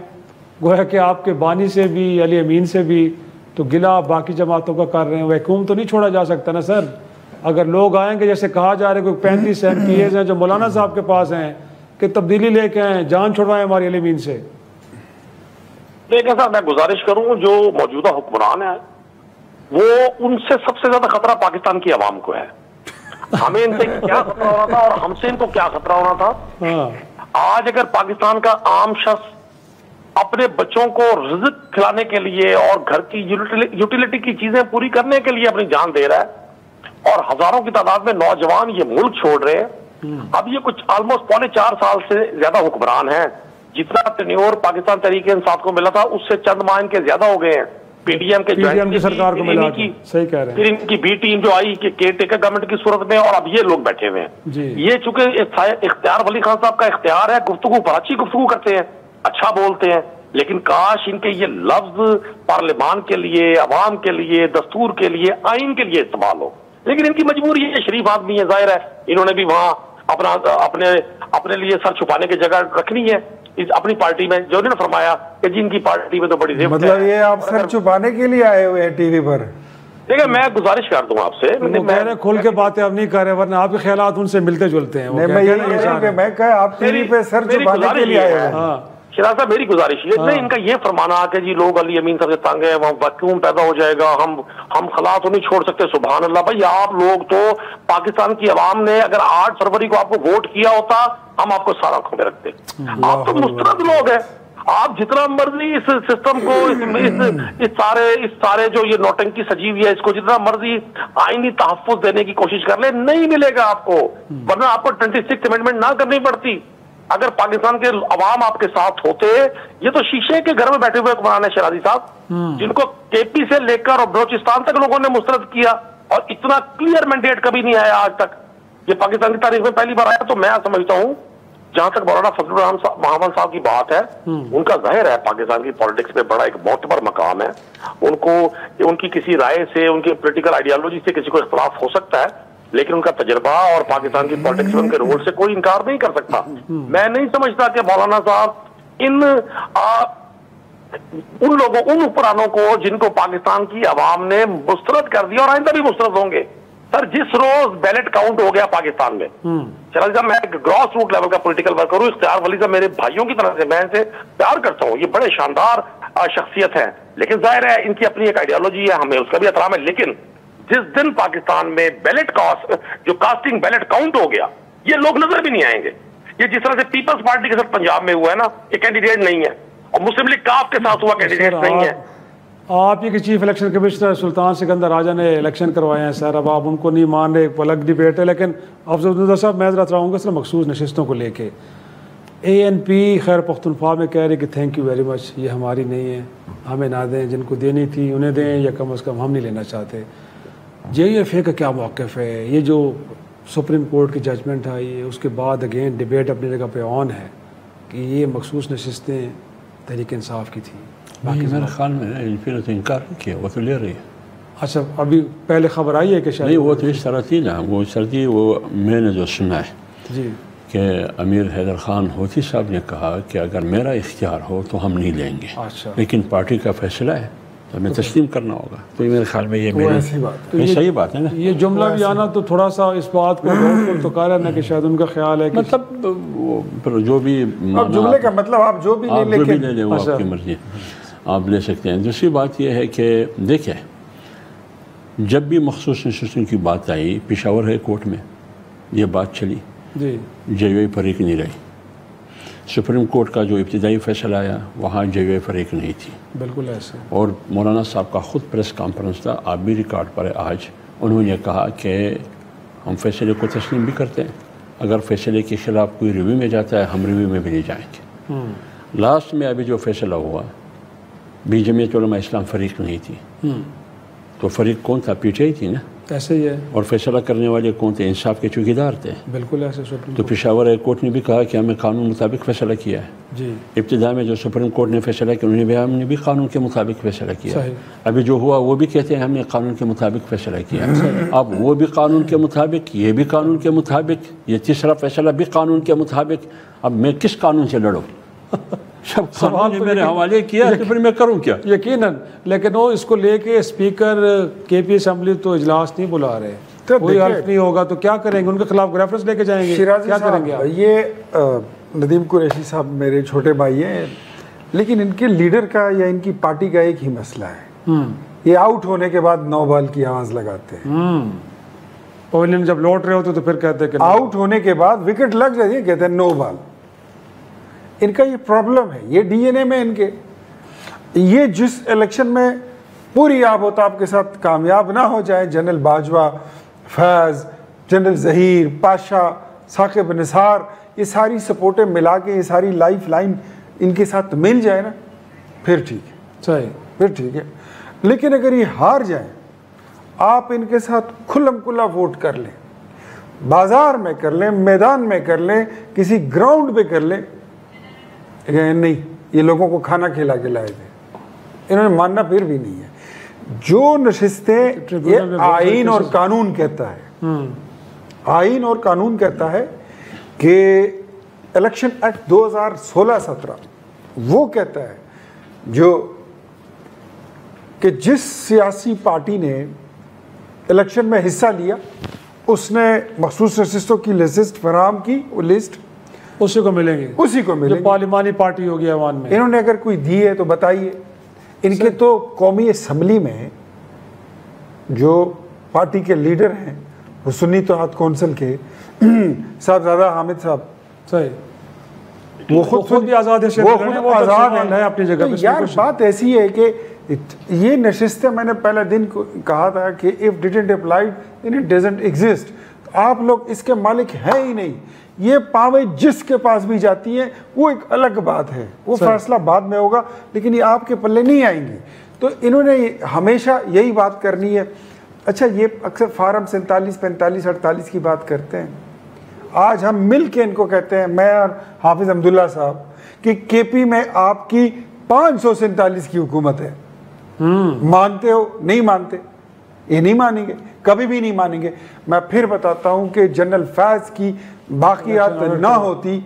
گویا کہ آپ کے بانی سے بھی، علی امین سے بھی، تو گلا باقی جماعتوں کا کر رہے ہیں. ویکوم تو نہیں چھوڑا جا سکتا نا سر. اگر لوگ آئیں گے جیسے کہا جا رہا ہے، کوئی 35 MPs ہیں جو مولانا صاحب کے پاس ہیں کہ تبدیلی لے کے آئیں، جان چھڑوائیں ہماری علی امین سے. دیکھیں صاحب، میں گزارش کروں، جو موجودہ حکمران ہیں وہ ان سے سب سے زیادہ خطرہ پاکستان کی عوام کو ہے. ہمیں ان سے کیا خطرہ ہونا تھا اور ہم سے ان کو کیا خطرہ ہونا تھا. آج اگر پاکستان کا عام شخص اپنے بچوں کو رزق کھلانے کے لیے اور گھر کی یوٹیلیٹی کی چیزیں پوری کرنے کے لیے اپنی جان دے رہا ہے اور ہزاروں کی تعداد میں نوجوان یہ ملک چھوڑ رہے ہیں، اب یہ کچھ آلموسٹ 4.25 سال سے زیادہ حکمران ہیں. جتنا ٹینیور پاکستان تحریک انصاف کو ملا تھا اس سے چند ماہ ان کے زیادہ ہو گئے ہیں. پی ڈی ایم کی سرکار کو ملا کی، صحیح کہہ رہے ہیں، پھر ان کی بی ٹیم جو آئی کہ کیئر ٹیکر گورنمنٹ کی صورت میں، اور اب یہ لوگ بیٹھے ہوئے ہیں. یہ چونکہ اختیار ولی خان صاحب کا اختیار ہے، گفتگو پر اچھی گفتگو کرتے ہیں، اچھا بولتے ہیں، لیکن کاش ان کے یہ لفظ پارلیمان کے لیے، عوام کے لیے، دستور کے لیے، آئین کے لیے استعمال ہو. لیکن ان کی مجبوری ہے، شریف آدمی ہے، ظاہر ہے انہوں نے بھی وہاں اپنے لیے سر چھپانے کی جگہ رکھنی ہے اپنی پارٹی میں. جو انہوں نے فرمایا کہ جن کی پارٹی میں تو بڑی ضبط ہے. مطلب یہ آپ سر چھپانے کے لیے آئے ہوئے ہیں ٹی وی پر؟ دیکھیں میں گزارش کر دوں آپ سے، میں کھل کے باتیں اب نہیں کر رہے ورنہ آپ کے خیالات ان سے ملتے جلتے ہیں. میں کہا آپ ٹی وی پہ سر چھپانے کے لیے آئے ہیں. شراز صاحب میری گزارش یہ نہیں ان کا یہ فرمانا کہ جی لوگ علی امین صاحب سے تنگ ہے، وہاں ویکیوم پیدا ہو جائے گا، ہم خلا تو نہیں چھوڑ سکتے. سبحان اللہ بھائی، آپ لوگ تو پاکستان کی عوام نے اگر 8 فروری کو آپ کو ووٹ کیا ہوتا ہم آپ کو سارا آنکھوں میں رکھتے. آپ تو مسترد لوگ ہیں، آپ جتنا مرضی اس سسٹم کو اس سارے جو یہ نوٹنکی سجی ہوئی ہے اس کو جتنا مرضی آئینی تحفظ دینے کی کوشش کر لیں، نہیں ملے گا آپ کو. ورنہ آپ کو 26 امینڈمنٹ نہ کرنی پڑتی. اگر پاکستان کے عوام آپ کے ساتھ ہوتے، یہ تو شیشے کے گھر میں بیٹھے ہوئے حکمران ہیں شیرازی صاحب، جن کو کے پی سے لے کر اور بلوچستان تک لوگوں نے مسترد کیا اور اتنا کلیئر مینڈیٹ کبھی نہیں آیا آج تک. یہ پاکستان کی تاریخ میں پہلی بار آیا. تو میں سمجھتا ہوں جہاں تک مولانا فضل الرحمان محمد صاحب کی بات ہے، ان کا ظاہر ہے پاکستان کی پالیٹکس میں بڑا ایک معتبر مقام ہے. ان کی کسی رائے سے، ان کی پولیٹیکل آئیڈیالوجی سے کسی کو اختلاف ہو سکتا ہے، لیکن ان کا تجربہ اور پاکستان کی پالیٹکس میں ان کے رول سے کوئی انکار نہیں کر سکتا. میں نہیں سمجھتا کہ مولانا صاحب ان حکمرانوں کو جن کو پاکستان کی عوام نے مسترد کر دیا اور آئندہ بھی مسترد ہوں گے. سر جس روز بیلٹ کاؤنٹ ہو گیا پاکستان میں، چلا جب میں گراس روٹ لیول کا پولیٹیکل ورک کروں، اختیار ولی صاحب میرے بھائیوں کی طرح سے، میں ان سے پیار کرتا ہوں، یہ بڑے شاندار شخصیت ہیں، لیکن ظاہر ہے ان کی اپنی ایک آئیڈیالوجی ہے، ہمیں اس کا بھی احترام ہے. لیکن جس دن پاکستان میں جو کاسٹنگ بیلٹ کاؤنٹ ہو گیا، یہ لوگ نظر بھی نہیں آئیں گے. یہ جس طرح سے پیپلز پارٹی کے ساتھ پنجاب میں ہوا ہے نا، یہ کینڈیڈیٹ نہیں ہے، اور مسلم لیگ کاف کے ساتھ ہوا کینڈیڈیٹ نہیں ہے. آپ ہی کے چیف الیکشن کمشنر سلطان سکندر راجہ نے الیکشن کروایا ہے سر، اب آپ ان کو نہیں مان رہے، ایک الگ ڈیبیٹ ہے. لیکن افضل صاحب میں ذرا رہوں گا صرف مخصوص نشستوں کو لے کے. ANP خیر پختونخوا میں کہہ رہے کہ تھینک یو ویری مچ، یہ ہماری نہیں ہے، ہمیں نہ دیں، جن کو دینی تھی انہیں دیں، یا کم از کم ہم نہیں لینا چاہتے. JUFA کا کیا موقف ہے؟ یہ جو سپریم کورٹ کی ججمنٹ آئی ہے اس کے بعد اگین ڈیبیٹ اپنی جگہ پہ آن ہے کہ یہ مخصوص نشستیں تحریک انصاف کی تھیں. میرے خیال میں JUFA نے تو انکار نہیں کیا، وہ تو لے رہی ہے. اچھا ابھی پہلے خبر آئی ہے کہ شاید نہیں، وہ تو اس طرح تھی نا، وہ اس طرح تھی، وہ میں نے جو سنا ہے جی کہ امیر حیدر خان ہوتی صاحب نے کہا کہ اگر میرا اختیار ہو تو ہم نہیں لیں گے، اچھا لیکن پارٹی کا فیصلہ ہے تو ہمیں تسلیم کرنا ہوگا. تو یہ میرے خیال میں یہ صحیح بات ہے نا. یہ جملہ بھی آنا تو تھوڑا سا اس بات کو تو کہہ رہا نا کہ شاید ان کا خیال ہے کہ مطلب جو بھی جملے کا مطلب آپ جو بھی لے لیں وہ آپ کی مرضی، آپ لے سکتے ہیں. دوسری بات یہ ہے کہ دیکھیں، جب بھی مخصوص نشستوں کی بات آئی پشاور ہائی کورٹ میں یہ بات چلی، جی JUI فریق نہیں رہی. سپریم کورٹ کا جو ابتدائی فیصلہ آیا وہاں JUI فریق نہیں تھی، بالکل ایسے. اور مولانا صاحب کا خود پریس کانفرنس تھا، آپ بھی ریکارڈ پر آج، انہوں نے کہا کہ ہم فیصلے کو تسلیم بھی کرتے ہیں، اگر فیصلے کے خلاف کوئی ریویو میں جاتا ہے ہم ریویو میں بھی نہیں جائیں گے. لاسٹ میں ابھی جو فیصلہ ہوا بھی جمعیت علماء اسلام فریق نہیں تھی، تو فریق کون تھا؟ PTI تھی نا. ایسے ہی ہے. اور فیصلہ کرنے والے کون تھے؟ انصاف کے چوکیدار تھے. بالکل ایسے سپریم تو پشاور ہائی کورٹ نے بھی کہا کہ ہمیں قانون مطابق فیصلہ کیا ہے. جی. ابتدا میں جو سپریم کورٹ نے فیصلہ کیا انہوں نے بھی ہم نے بھی قانون کے مطابق فیصلہ کیا. صحیح. ابھی جو ہوا وہ بھی کہتے ہیں ہم نے قانون کے مطابق فیصلہ کیا. اب وہ بھی قانون کے مطابق، یہ بھی قانون کے مطابق، یہ تیسرا فیصلہ بھی قانون کے مطابق. اب میں کس قانون سے لڑوں؟ جب قانون نے میرے حوالے کیا تو پھر میں کروں کیا؟ یقیناً. لیکن وہ اس کو لے کے اسپیکر کے پی اسمبلی تو اجلاس نہیں بلا رہے. کوئی حل نہیں ہوگا تو کیا کریں گے؟ ان کے خلاف ریفرنس لے کے جائیں گے؟ کیا کریں گے آپ؟ یہ ندیم قریشی صاحب میرے چھوٹے بھائی ہیں، لیکن ان کے لیڈر کا یا ان کی پارٹی کا ایک ہی مسئلہ ہے. یہ آؤٹ ہونے کے بعد 9 بال کی آواز لگاتے ہیں. پویلین جب لوٹ رہے ہوتے تو پھر کہتے ہیں کہ آؤٹ ہونے کے بعد وکٹ لگ جاتی ہے، کہتے ہیں 9 بال. ان کا یہ پرابلم ہے، یہ ڈی این اے میں ان کے. یہ جس الیکشن میں پوری آب و تاب کے ساتھ کامیاب نہ ہو جائے، جنرل باجوہ، فیض، جنرل ظہیر، پاشا، ثاقب نثار، یہ ساری سپورٹیں ملا کے یہ ساری لائف لائن ان کے ساتھ مل جائے نا، پھر ٹھیک ہے. صحیح. پھر ٹھیک ہے. لیکن اگر یہ ہار جائیں، آپ ان کے ساتھ کھلم کھلا ووٹ کر لیں، بازار میں کر لیں، میدان میں کر لیں، کسی گراؤنڈ پہ کر لیں، نہیں یہ لوگوں کو کھانا کھلا کے لائے تھے، انہوں نے ماننا پھر بھی نہیں ہے. جو نشستیں یہ آئین اور قانون کہتا ہے، آئین اور قانون کہتا ہے کہ الیکشن ایکٹ 2016-17 وہ کہتا ہے جو کہ جس سیاسی پارٹی نے الیکشن میں حصہ لیا اس نے مخصوص نشستوں کی لسٹ فراہم کی، وہ لسٹ اسی کو ملیں گے، اسی کو ملیں جو گے. پارلیمانی پارٹی ہوگی ایوان میں. انہوں نے اگر کوئی دی ہے تو بتائیے. ان کے تو قومی اسمبلی میں جو پارٹی کے لیڈر ہیں وہ سنی اتحاد کونسل کے صاحبزادہ حامد صاحب، صحیح، وہ خود بھی آزاد ہے، وہ خود آزاد ہیں اپنی جگہ پہ. یار بات ایسی ہے کہ یہ نشستیں میں نے پہلے دن کہا تھا کہ if didn't applied then it doesn't exist. آپ لوگ اس کے مالک ہیں ہی نہیں. یہ پاویں جس کے پاس بھی جاتی ہیں وہ ایک الگ بات ہے، وہ فیصلہ بعد میں ہوگا، لیکن یہ آپ کے پلے نہیں آئیں گے. تو انہوں نے ہمیشہ یہی بات کرنی ہے. اچھا یہ اکثر فارم 47 45 48 کی بات کرتے ہیں. آج ہم مل کے ان کو کہتے ہیں، میں اور حافظ عبداللہ صاحب، کہ کے پی میں آپ کی 547 کی حکومت ہے. مانتے ہو؟ نہیں مانتے. یہ نہیں مانیں گے، کبھی بھی نہیں مانیں گے. میں پھر بتاتا ہوں کہ جنرل فیض کی باقیات نہ ہوتی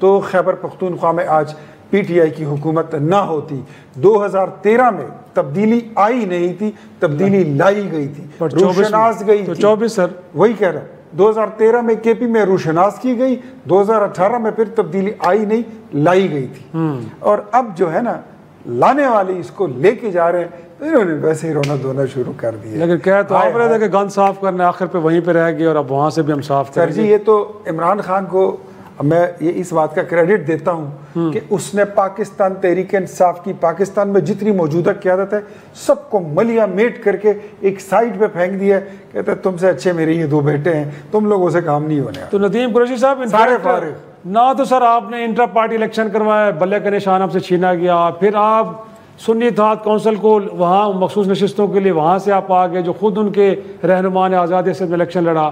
تو خیبر پختونخوا میں آج پی ٹی آئی کی حکومت نہ ہوتی. 2013 میں تبدیلی آئی نہیں تھی، تبدیلی لائی گئی تھی، روشناس گئی تھی. 24 سر وہی کہہ رہا ہے. 2013 میں کے پی میں روشناس کی گئی، 2018 میں پھر تبدیلی آئی نہیں، لائی گئی تھی. اور اب جو ہے نا لانے والے اس کو لے کے جا رہے ہیں، انہوں نے ویسے ہی رونا دھونا شروع کر دیا. لیکن کہہ تو آپ رہے تھے کہ گند صاف کرنا، آخر پہ وہیں پہ رہ گئے اور اب وہاں سے بھی ہم صاف کریں گے. سر جی یہ تو عمران خان کو میں یہ اس بات کا کریڈٹ دیتا ہوں کہ اس نے پاکستان تحریک انصاف کی پاکستان میں جتنی موجودہ قیادت ہے سب کو ملیا میٹ کر کے ایک سائڈ پہ پھینک دیا ہے. کہتے ہیں تم سے اچھے میرے یہ 2 بیٹے ہیں، تم لوگوں سے کام نہیں ہونے. تو ندیم قریشی صاحب سارے فارغ نہ تو سر آپ نے انٹرا پارٹی الیکشن کروایا، بلے کا نشان آپ سے چھینا گیا، پھر آپ سنی اتحاد کونسل کو وہاں مخصوص نشستوں کے لیے وہاں سے آپ آ گئے جو خود ان کے رہنما نے آزاد اسد میں الیکشن لڑا.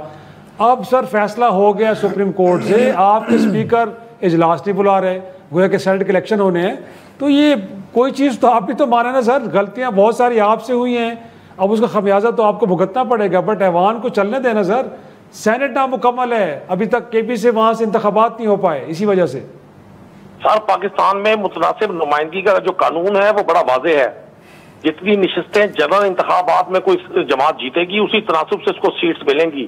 اب سر فیصلہ ہو گیا سپریم کورٹ سے، آپ کے اسپیکر اجلاس نہیں بلا رہے، گویا کہ سینٹ کے الیکشن ہونے ہیں. تو یہ کوئی چیز تو آپ بھی تو مانا نا سر، غلطیاں بہت ساری آپ سے ہوئی ہیں، اب اس کا خمیازہ تو آپ کو بھگتنا پڑے گا. بٹ ایوان کو چلنے دینا سر، سینٹ نامکمل ہے، ابھی تک کے پی سے وہاں سے انتخابات نہیں ہو پائے اسی وجہ سے. سر پاکستان میں متناسب نمائندگی کا جو قانون ہے وہ بڑا واضح ہے. جتنی نشستیں جنرل انتخابات میں کوئی جماعت جیتے گی اسی تناسب سے اس کو سیٹس ملیں گی.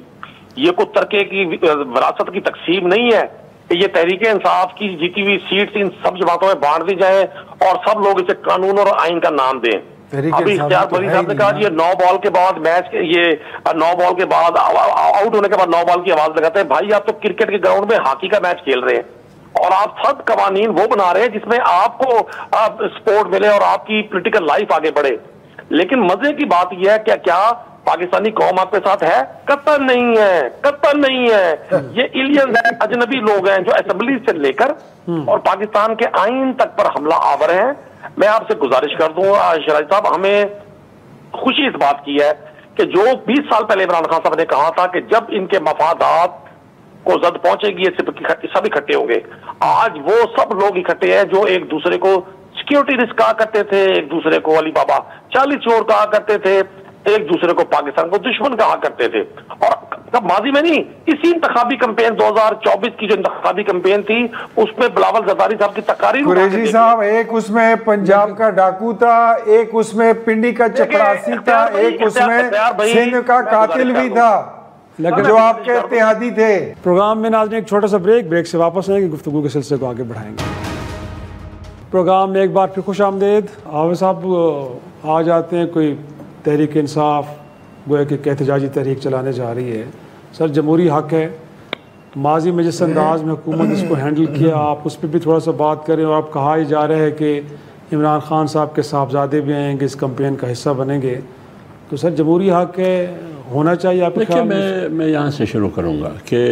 یہ کوئی ترکے کی وراثت کی تقسیم نہیں ہے کہ یہ تحریک انصاف کی جیتی ہوئی سیٹس ان سب جماعتوں میں بانٹ دی جائیں اور سب لوگ اسے قانون اور آئین کا نام دیں. ابھی اختیار بری صاحب نے کہا یہ 9 بال کے بعد میچ، یہ 9 بال کے بعد آؤٹ ہونے کے بعد 9 بال کی آواز لگاتے ہیں. بھائی آپ تو کرکٹ کے گراؤنڈ میں ہاکی کا میچ کھیل رہے ہیں اور آپ سب قوانین وہ بنا رہے ہیں جس میں آپ کو سپورٹ ملے اور آپ کی پولیٹیکل لائف آگے بڑھے. لیکن مزے کی بات یہ ہے کہ کیا پاکستانی قوم آپ کے ساتھ ہے؟ قطعاً نہیں ہے، قطعاً نہیں ہے. یہ ایلینز ہیں، اجنبی لوگ ہیں جو اسمبلی سے لے کر اور پاکستان کے آئین تک پر حملہ آور ہیں. میں آپ سے گزارش کر دوں شراج صاحب، ہمیں خوشی اس بات کی ہے کہ جو 20 سال پہلے عمران خان صاحب نے کہا تھا کہ جب ان کے مفادات کو زد پہنچے گی یہ سب اکٹھے ہوں گے، آج وہ سب لوگ اکٹھے ہیں جو ایک دوسرے کو سیکیورٹی رسک کہا کرتے تھے، ایک دوسرے کو علی بابا 40 چور کہا کرتے تھے، ایک دوسرے کو پاکستان کو دشمن کہا کرتے تھے. اور تب ماضی میں نہیں، اسی انتخابی کمپین 2024 کی جو انتخابی کمپین تھی اس میں بلاول زرداری صاحب کی تقاریر قریشی صاحب ایک اس میں پنجاب کا ڈاکو تھا، ایک اس میں پنڈی کا چپراسی تھا، ایک اس میں سندھ کا قاتل بھی تھا جو آپ کے اتحادی تھے. پروگرام میں ناظرین ایک چھوٹا سا بریک سے واپس آئیں گے، گفتگو کے سلسلے کو آگے بڑھائیں گے. پروگرام میں ایک بار پھر خوش آمدید. عامر صاحب آ جاتے ہیں، کوئی تحریک انصاف گویا کہ احتجاجی تحریک چلانے جا رہی ہے. سر جمہوری حق ہے، ماضی میں جس انداز میں حکومت اس کو ہینڈل کیا آپ اس پہ بھی تھوڑا سا بات کریں. اور آپ کہا ہی جا رہا ہے کہ عمران خان صاحب کے صاحبزادے بھی آئیں گے، اس کمپین کا حصہ بنیں گے، تو سر جمہوری حق ہے، ہونا چاہیے آپ کے خیال میں یہاں سے شروع کروں گا کہ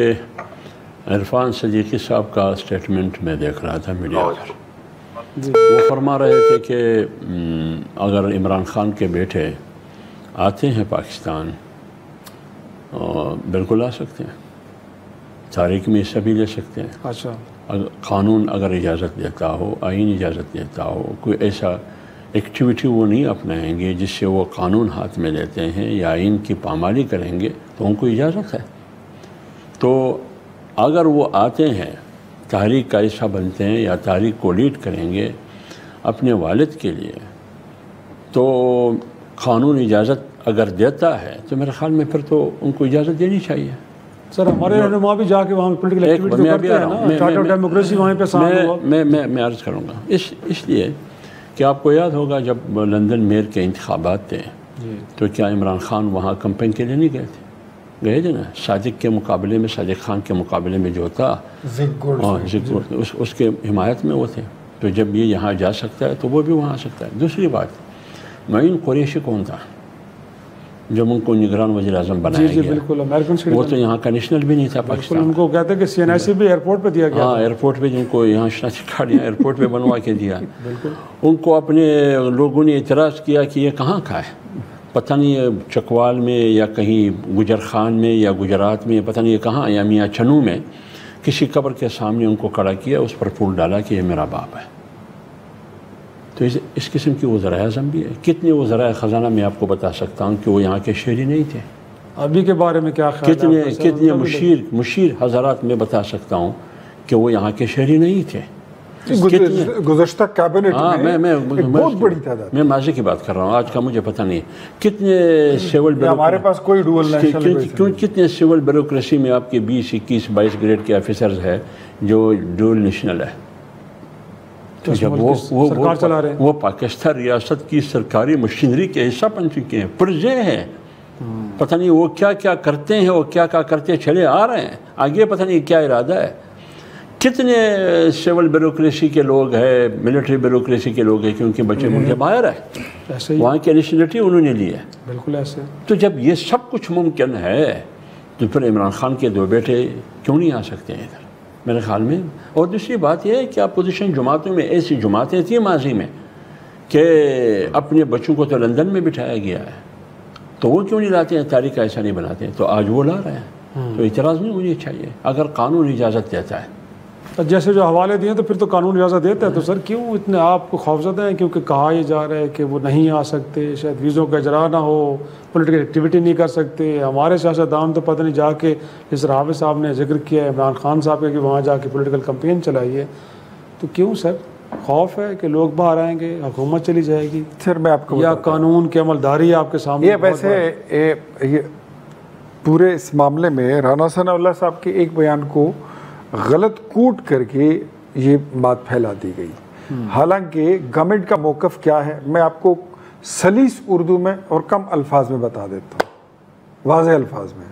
عرفان صدیقی صاحب کا سٹیٹمنٹ میں دیکھ رہا تھا میڈیا پر. وہ فرما رہے تھے کہ اگر عمران خان کے بیٹے آتے ہیں پاکستان بالکل آ سکتے ہیں، تاریخ میں حصہ بھی لے سکتے ہیں. اچھا، قانون اگر اجازت دیتا ہو، آئین اجازت دیتا ہو، کوئی ایسا ایکٹیویٹی وہ نہیں اپنائیں گے جس سے وہ قانون ہاتھ میں لیتے ہیں یا آئین کی پامالی کریں گے، تو ان کو اجازت ہے. تو اگر وہ آتے ہیں، تحریک کا حصہ بنتے ہیں یا تحریک کو لیڈ کریں گے اپنے والد کے لیے، تو قانون اجازت اگر دیتا ہے تو میرے خیال میں پھر تو ان کو اجازت دینی چاہیے. سر ہمارے رہنما بھی جا کے وہاں پولیٹیکل ایکٹیویٹی کرتے ہیں نا، اسٹارٹ آف ڈیموکریسی وہاں پہ سامنے ہوا. میں عرض کروں گا اس لیے کہ آپ کو یاد ہوگا جب لندن میئر کے انتخابات تھے تو کیا عمران خان وہاں کمپین کے لیے نہیں گئے تھے؟ گئے تھے نا. صادق کے مقابلے میں، صادق خان کے مقابلے میں جو تھا اس کے حمایت میں وہ تھے. تو جب یہ یہاں جا سکتا ہے تو وہ بھی وہاں آ سکتا ہے. دوسری بات، معین قریشی کون تھا جب ان کو نگران وزیر اعظم بنایا گیا؟ بالکل امریکن، وہ تو یہاں کا نیشنل بھی نہیں تھا پاکستان. ان کو کہتے ہیں کہ سی این آئی سی بھی ایئرپورٹ پہ دیا گیا. ہاں، ایئرپورٹ پہ جن کو یہاں شناختی کارڈیاں ایئرپورٹ پہ بنوا کے دیا. ان کو اپنے لوگوں نے اعتراض کیا کہ یہ کہاں کا ہے، پتہ نہیں چکوال میں یا کہیں گجر خان میں یا گجرات میں، پتہ نہیں کہاں، یا میاں چنو میں کسی قبر کے سامنے ان کو کھڑا کیا، اس پر پھول ڈالا کہ یہ میرا باپ ہے. تو اس قسم کی وزرائے اعظم بھی ہے. کتنے وزرائے خزانہ میں آپ کو بتا سکتا ہوں کہ وہ یہاں کے شہری نہیں تھے. ابھی کے بارے میں کیا خیال ہے؟ کتنے مشیر حضرات میں بتا سکتا ہوں کہ وہ یہاں کے شہری نہیں تھے. گزشتہ کابینٹ میں بہت بڑی تعداد. میں ماضی کی بات کر رہا ہوں، آج کا مجھے پتہ نہیں. کتنے سول ہمارے پاس کوئی ڈوئل نیشنل، کتنے سول بیوروکریسی میں آپ کے 20 21 22 گریڈ کے آفیسرز ہیں جو ڈوئل نیشنل ہے. جب وہ پاکستان ریاست کی سرکاری مشینری کے حصہ بن چکے ہیں، پرزے ہیں، پتہ نہیں وہ کیا کیا کرتے ہیں، وہ کیا کیا کرتے چلے آ رہے ہیں، آگے پتہ نہیں کیا ارادہ ہے. کتنے سول بیوروکریسی کے لوگ ہیں، ملٹری بیوروکریسی کے لوگ ہیں کہ ان کے بچے ملک باہر ہیں، وہاں کی نیشنلٹی انہوں نے لی ہے. بالکل ایسے. تو جب یہ سب کچھ ممکن ہے تو پھر عمران خان کے 2 بیٹے کیوں نہیں آ سکتے ہیں ادھر میرے خیال میں. اور دوسری بات یہ ہے کہ اپوزیشن جماعتوں میں ایسی جماعتیں تھیں ماضی میں کہ اپنے بچوں کو تو لندن میں بٹھایا گیا ہے، تو وہ کیوں نہیں لاتے ہیں، تاریخ ایسا نہیں بناتے ہیں، تو آج وہ لا رہے ہیں. تو اعتراض نہیں ہونی چاہیے اگر قانون اجازت دیتا ہے. جیسے جو حوالے دیے تو پھر تو قانون اجازت دیتا ہے. تو سر کیوں اتنے آپ کو خوفزدہ ہیں؟ کیونکہ کہا یہ جا رہا ہے کہ وہ نہیں آ سکتے، شاید ویزوں کا اجرا نہ ہو، پولیٹیکل ایکٹیویٹی نہیں کر سکتے. ہمارے سیاستدان تو پتہ نہیں جا کے، جس طرح حافظ صاحب نے ذکر کیا ہے عمران خان صاحب کا کہ وہاں جا کے پولیٹیکل کمپین چلائی ہے، تو کیوں سر خوف ہے کہ لوگ باہر آئیں گے، حکومت چلی جائے گی؟ سر میں آپ کو یا قانون کی عملداری آپ کے سامنے؟ یہ ویسے پورے اس معاملے میں رانا ثناء اللہ صاحب کے ایک بیان کو غلط کوٹ کر کے یہ بات پھیلا دی گئی. حالانکہ گورنمنٹ کا موقف کیا ہے میں آپ کو سلیس اردو میں اور کم الفاظ میں بتا دیتا ہوں، واضح الفاظ میں.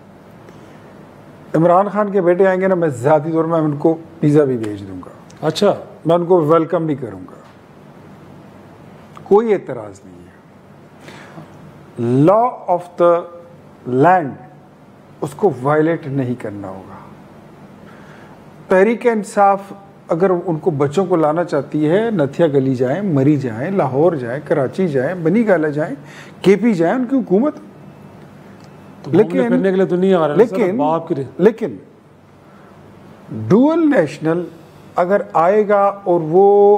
عمران خان کے بیٹے آئیں گے نا، میں ذاتی طور میں ان کو پیزا بھی بھیج دوں گا. اچھا، میں ان کو ویلکم بھی کروں گا، کوئی اعتراض نہیں ہے. لا آف دا لینڈ اس کو وائلیٹ نہیں کرنا ہوگا. تحریک انصاف اگر ان کو بچوں کو لانا چاہتی ہے، نتھیا گلی جائیں، مری جائیں، لاہور جائیں، کراچی جائیں، بنی گالہ جائیں، کے پی جائیں، ان کی حکومت پھرنے کے لیے تو نہیں آ رہے لیکن ڈوئل نیشنل اگر آئے گا اور وہ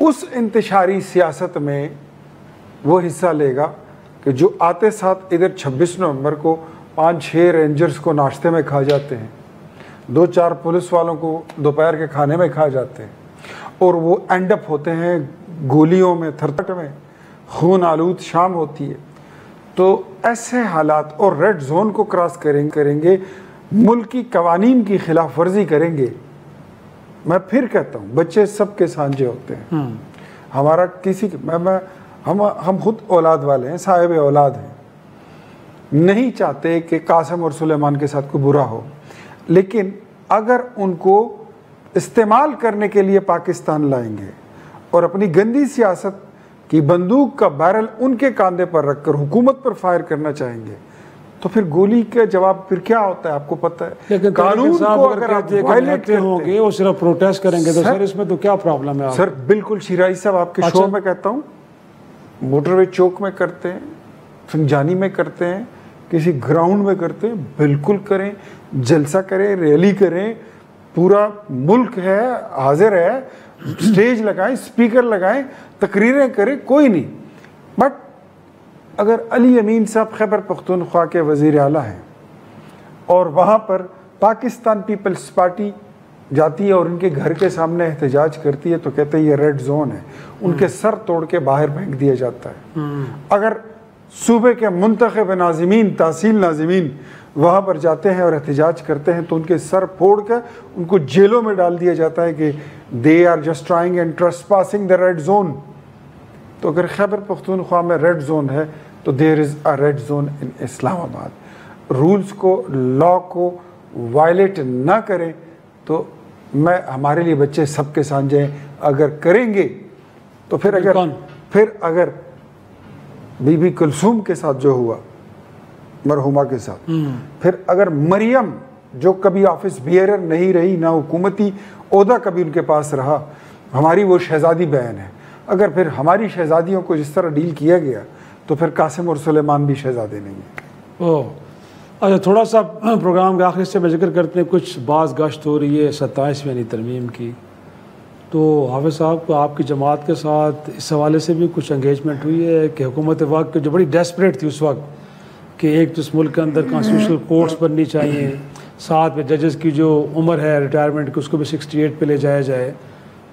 اس انتشاری سیاست میں وہ حصہ لے گا کہ جو آتے ساتھ ادھر 26 نومبر کو 5-6 رینجرز کو ناشتے میں کھا جاتے ہیں, 2-4 پولیس والوں کو دوپہر کے کھانے میں کھا جاتے ہیں اور وہ اینڈ اپ ہوتے ہیں گولیوں میں, تھرتٹ میں, خون آلود شام ہوتی ہے. تو ایسے حالات اور ریڈ زون کو کراس کریں گے, ملکی قوانین کی خلاف ورزی کریں گے. میں پھر کہتا ہوں بچے سب کے سانجے ہوتے ہیں, ہمارا کسی ہم خود اولاد والے ہیں, صاحب اولاد ہیں, نہیں چاہتے کہ قاسم اور سلیمان کے ساتھ کوئی برا ہو, لیکن اگر ان کو استعمال کرنے کے لیے پاکستان لائیں گے اور اپنی گندی سیاست کی بندوق کا بیرل ان کے کاندھے پر رکھ کر حکومت پر فائر کرنا چاہیں گے تو پھر گولی کا جواب پھر کیا ہوتا ہے آپ کو پتہ ہے. لیکن قانون کو اگر آپ وائلیٹ ہوں گے اور صرف پروٹیسٹ کریں گے تو سر اس میں تو کیا پرابلم ہے؟ سر بالکل شیرائی صاحب آپ کے شو میں کہتا ہوں, موٹر وے چوک میں کرتے ہیں, فنجانی میں کرتے ہیں, کسی گراؤنڈ میں کرتے ہیں, بالکل کریں, جلسہ کریں, ریلی کریں, پورا ملک ہے حاضر ہے, سٹیج لگائیں, سپیکر لگائیں, تقریریں کریں, کوئی نہیں. بٹ اگر علی امین صاحب خیبر پختونخوا کے وزیر اعلیٰ ہیں اور وہاں پر پاکستان پیپلز پارٹی جاتی ہے اور ان کے گھر کے سامنے احتجاج کرتی ہے تو کہتے ہیں یہ ریڈ زون ہے, ان کے سر توڑ کے باہر پھینک دیا جاتا ہے. اگر صوبے کے منتخب ناظمین, تحصیل ناظمین وہاں پر جاتے ہیں اور احتجاج کرتے ہیں تو ان کے سر پھوڑ کر ان کو جیلوں میں ڈال دیا جاتا ہے کہ they are just trying and trespassing the red zone. تو اگر خیبر پختونخوا میں ریڈ زون ہے تو دیر از اے ریڈ زون ان اسلام آباد. رولز کو, لا کو وائلیٹ نہ کریں تو میں ہمارے لیے بچے سب کے سانجے ہیں. اگر کریں گے تو پھر اگر بی بی کلثوم کے ساتھ جو ہوا مرحومہ کے ساتھ, پھر اگر مریم جو کبھی آفس بیئرر نہیں رہی, نہ حکومتی عہدہ کبھی ان کے پاس رہا, ہماری وہ شہزادی بہن ہے, اگر پھر ہماری شہزادیوں کو جس طرح ڈیل کیا گیا تو پھر قاسم اور سلیمان بھی شہزادے نہیں ہیں. اچھا, تھوڑا سا پروگرام کے آخر سے میں ذکر کرتے ہیں, کچھ بعض گشت ہو رہی ہے 27ویں ترمیم کی, تو حافظ صاحب کو آپ کی جماعت کے ساتھ اس حوالے سے بھی کچھ انگیجمنٹ ہوئی ہے کہ حکومت وقت جو بڑی ڈیسپریٹ تھی اس وقت کہ ایک تو اس ملک کے اندر کانسٹیٹیوشنل کورٹس بننی چاہیے, ساتھ میں ججز کی جو عمر ہے ریٹائرمنٹ کی اس کو بھی 68 پہ لے جایا جائے,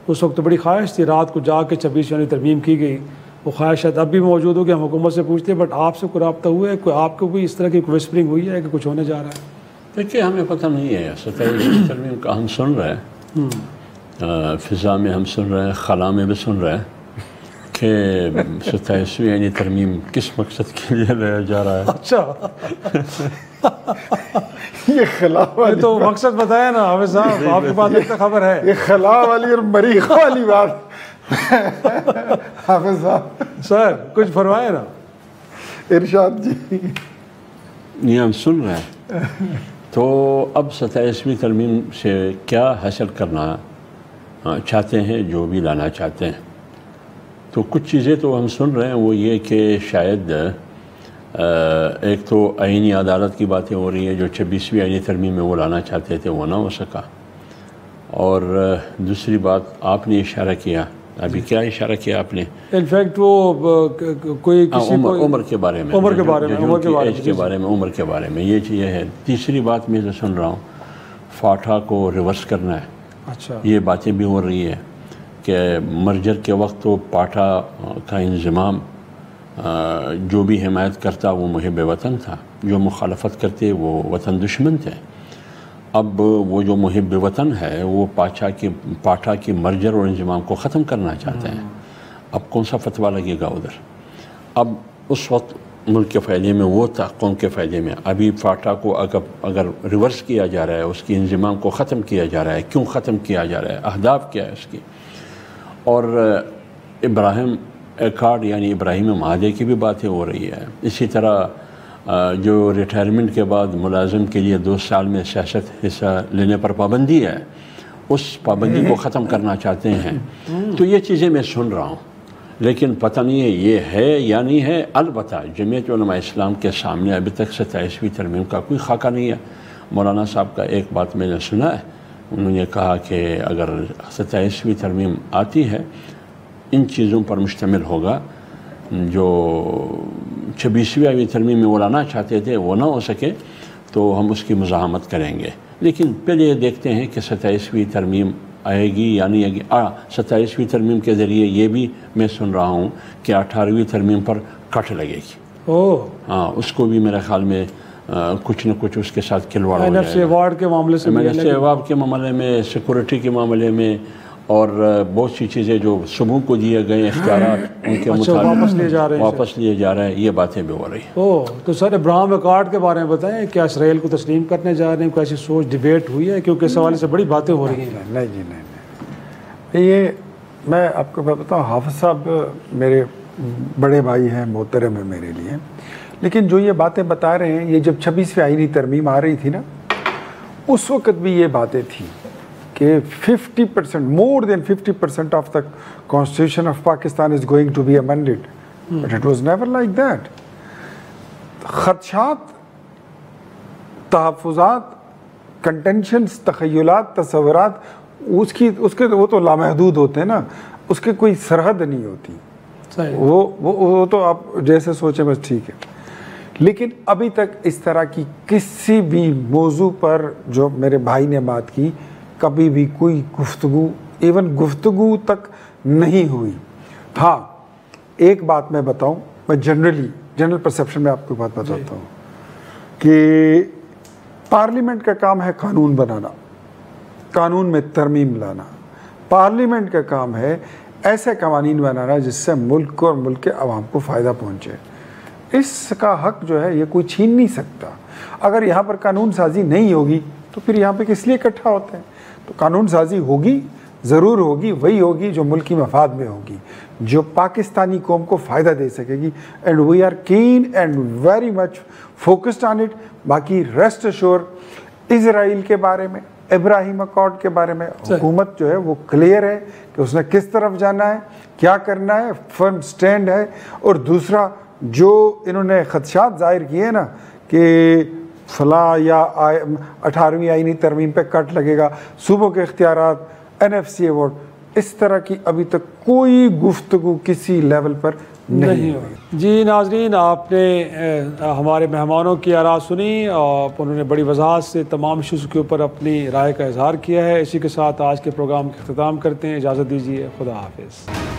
اس وقت تو بڑی خواہش تھی, رات کو جا کے 26ویں ترمیم کی گئی. وہ خواہش شاید اب بھی موجود ہو کہ ہم حکومت سے پوچھتے ہیں, بٹ آپ سے کوئی رابطہ ہوا ہے, کوئی آپ کو کوئی اس طرح کی وسپرنگ ہوئی ہے کہ کچھ ہونے جا رہا ہے؟ دیکھیے ہمیں پتہ نہیں ہے, 27ویں ترمیم کا ہم سن رہے ہیں, فضا میں ہم سن رہے ہیں, خلا میں بھی سن رہے ہیں کہ 27ویں ترمیم کس مقصد کے لیے لایا جا رہا ہے. اچھا, یہ خلا والی تو مقصد بتایا نا حافظ صاحب, آپ کے پاس ایک خبر ہے, یہ خلا والی اور مریخ والی بات. حافظ صاحب سر کچھ فرمائے نا. ارشاد جی. یہ ہم سن رہے ہیں, تو اب 27ویں ترمیم سے کیا حاصل کرنا چاہتے ہیں, جو بھی لانا چاہتے ہیں, تو کچھ چیزیں تو ہم سن رہے ہیں, وہ یہ کہ شاید ایک تو آئینی عدالت کی باتیں ہو رہی ہیں, جو 26ویں آئینی ترمیم میں وہ لانا چاہتے تھے وہ نہ ہو سکا. اور دوسری بات آپ نے اشارہ کیا, ابھی کیا اشارہ کیا آپ نے؟ انفیکٹ وہ کوئی کسی عمر کے بارے میں, عمر کے بارے میں یہ چیز ہے. تیسری بات میں جو سن رہا ہوں, فاٹا کو ریورس کرنا ہے. اچھا, یہ باتیں بھی ہو رہی ہے کہ مرجر کے وقت تو پاٹا کا انضمام جو بھی حمایت کرتا وہ محب وطن تھا, جو مخالفت کرتے وہ وطن دشمن تھے. اب وہ جو محب وطن ہے وہ پاٹا کی مرجر اور انضمام کو ختم کرنا چاہتے ہیں. اب کون سا فتویٰ لگے گا ادھر؟ اب اس وقت ملک کے فائدے میں وہ تھا, قوم کے فائدے میں. ابھی پاٹا کو اگر ریورس کیا جا رہا ہے, اس کی انضمام کو ختم کیا جا رہا ہے, کیوں ختم کیا جا رہا ہے, اہداف کیا ہے اس کی. اور ابراہیم ایکارڈ یعنی ابراہیم معاہدے کی بھی باتیں ہو رہی ہے. اسی طرح جو ریٹائرمنٹ کے بعد ملازم کے لیے 2 سال میں سیاست حصہ لینے پر پابندی ہے, اس پابندی کو ختم کرنا چاہتے ہیں. تو یہ چیزیں میں سن رہا ہوں, لیکن پتہ نہیں ہے یہ ہے یا نہیں ہے. البتہ جمعیت علماء اسلام کے سامنے ابھی تک 27ویں ترمیم کا کوئی خاکہ نہیں ہے. مولانا صاحب کا ایک بات میں نے سنا ہے, انہوں نے کہا کہ اگر 27ویں ترمیم آتی ہے ان چیزوں پر مشتمل ہوگا جو 26ویں ترمیم میں وہ لانا چاہتے تھے وہ نہ ہو سکے تو ہم اس کی مزاحمت کریں گے. لیکن پہلے یہ دیکھتے ہیں کہ 27ویں ترمیم آئے گی یا نہیں آئے گی. 27ویں ترمیم کے ذریعے یہ بھی میں سن رہا ہوں کہ 18ویں ترمیم پر کٹ لگے گی. ہاں, اس کو بھی میرے خیال میں کچھ نہ کچھ اس کے ساتھ کھلواڑ ہو جائے گا. ایوارڈ کے معاملے سے, ایوارڈ کے معاملے میں, سیکورٹی کے معاملے میں, اور بہت سی چیزیں جو صوبوں کو دیے گئے اختیارات ان کے مطابق واپس لیے جا رہے ہیں, یہ باتیں بھی ہو رہی ہیں. تو سر ابراہیم اکارڈ کے بارے میں بتائیں, کیا اسرائیل کو تسلیم کرنے جا رہے ہیں؟ کوئی ایسی سوچ ڈیبیٹ ہوئی ہے؟ کیونکہ اس حوالے سے بڑی باتیں ہو رہی ہیں. نہیں جی نہیں, یہ میں آپ کو بتاؤں, حافظ صاحب میرے بڑے بھائی ہیں, محترم ہیں میرے لیے, لیکن جو یہ باتیں بتا رہے ہیں, یہ جب 26ویں آئینی ترمیم آ رہی تھی نا, اس وقت بھی یہ باتیں تھیں کہ 50%, more than 50% of the constitution of Pakistan is going to be amended. But it was never like that. خدشات, تحفظات, contentions, تخیلات, تصورات, اس کے وہ تو لامحدود ہوتے ہیں نا, اس کے کوئی سرحد نہیں ہوتی. وہ تو آپ جیسے سوچیں بس ٹھیک ہے. لیکن ابھی تک اس طرح کی کسی بھی موضوع پر جو میرے بھائی نے بات کی, کبھی بھی کوئی گفتگو, ایون گفتگو تک نہیں ہوئی. ہاں ایک بات میں بتاؤں, میں جنرل پرسیپشن میں آپ کو بات بتاتا ہوں کہ پارلیمنٹ کا کام ہے قانون بنانا, قانون میں ترمیم لانا. پارلیمنٹ کا کام ہے ایسے قوانین بنانا جس سے ملک کو اور ملک کے عوام کو فائدہ پہنچے. اس کا حق جو ہے یہ کوئی چھین نہیں سکتا. اگر یہاں پر قانون سازی نہیں ہوگی تو پھر یہاں پہ کس لیے اکٹھا ہوتے ہیں؟ تو قانون سازی ہوگی, ضرور ہوگی, وہی ہوگی جو ملکی مفاد میں ہوگی, جو پاکستانی قوم کو فائدہ دے سکے گی. And we are keen and very much focused on it. باقی ریسٹ ایشور, اسرائیل کے بارے میں, ابراہیم اکارڈ کے بارے میں حکومت جو ہے وہ کلیئر ہے کہ اس نے کس طرف جانا ہے, کیا کرنا ہے, فرم سٹینڈ ہے. اور دوسرا جو انہوں نے خدشات ظاہر کیے نا کہ فلاں یا 18ویں آئینی ترمیم پہ کٹ لگے گا, صوبوں کے اختیارات, NFC ایوارڈ, اس طرح کی ابھی تک کوئی گفتگو کسی لیول پر نہیں ہوئی. جی ناظرین, آپ نے ہمارے مہمانوں کی آراء سنی اور انہوں نے بڑی وضاحت سے تمام ایشوز کے اوپر اپنی رائے کا اظہار کیا ہے. اسی کے ساتھ آج کے پروگرام کا اختتام کرتے ہیں. اجازت دیجیے, خدا حافظ.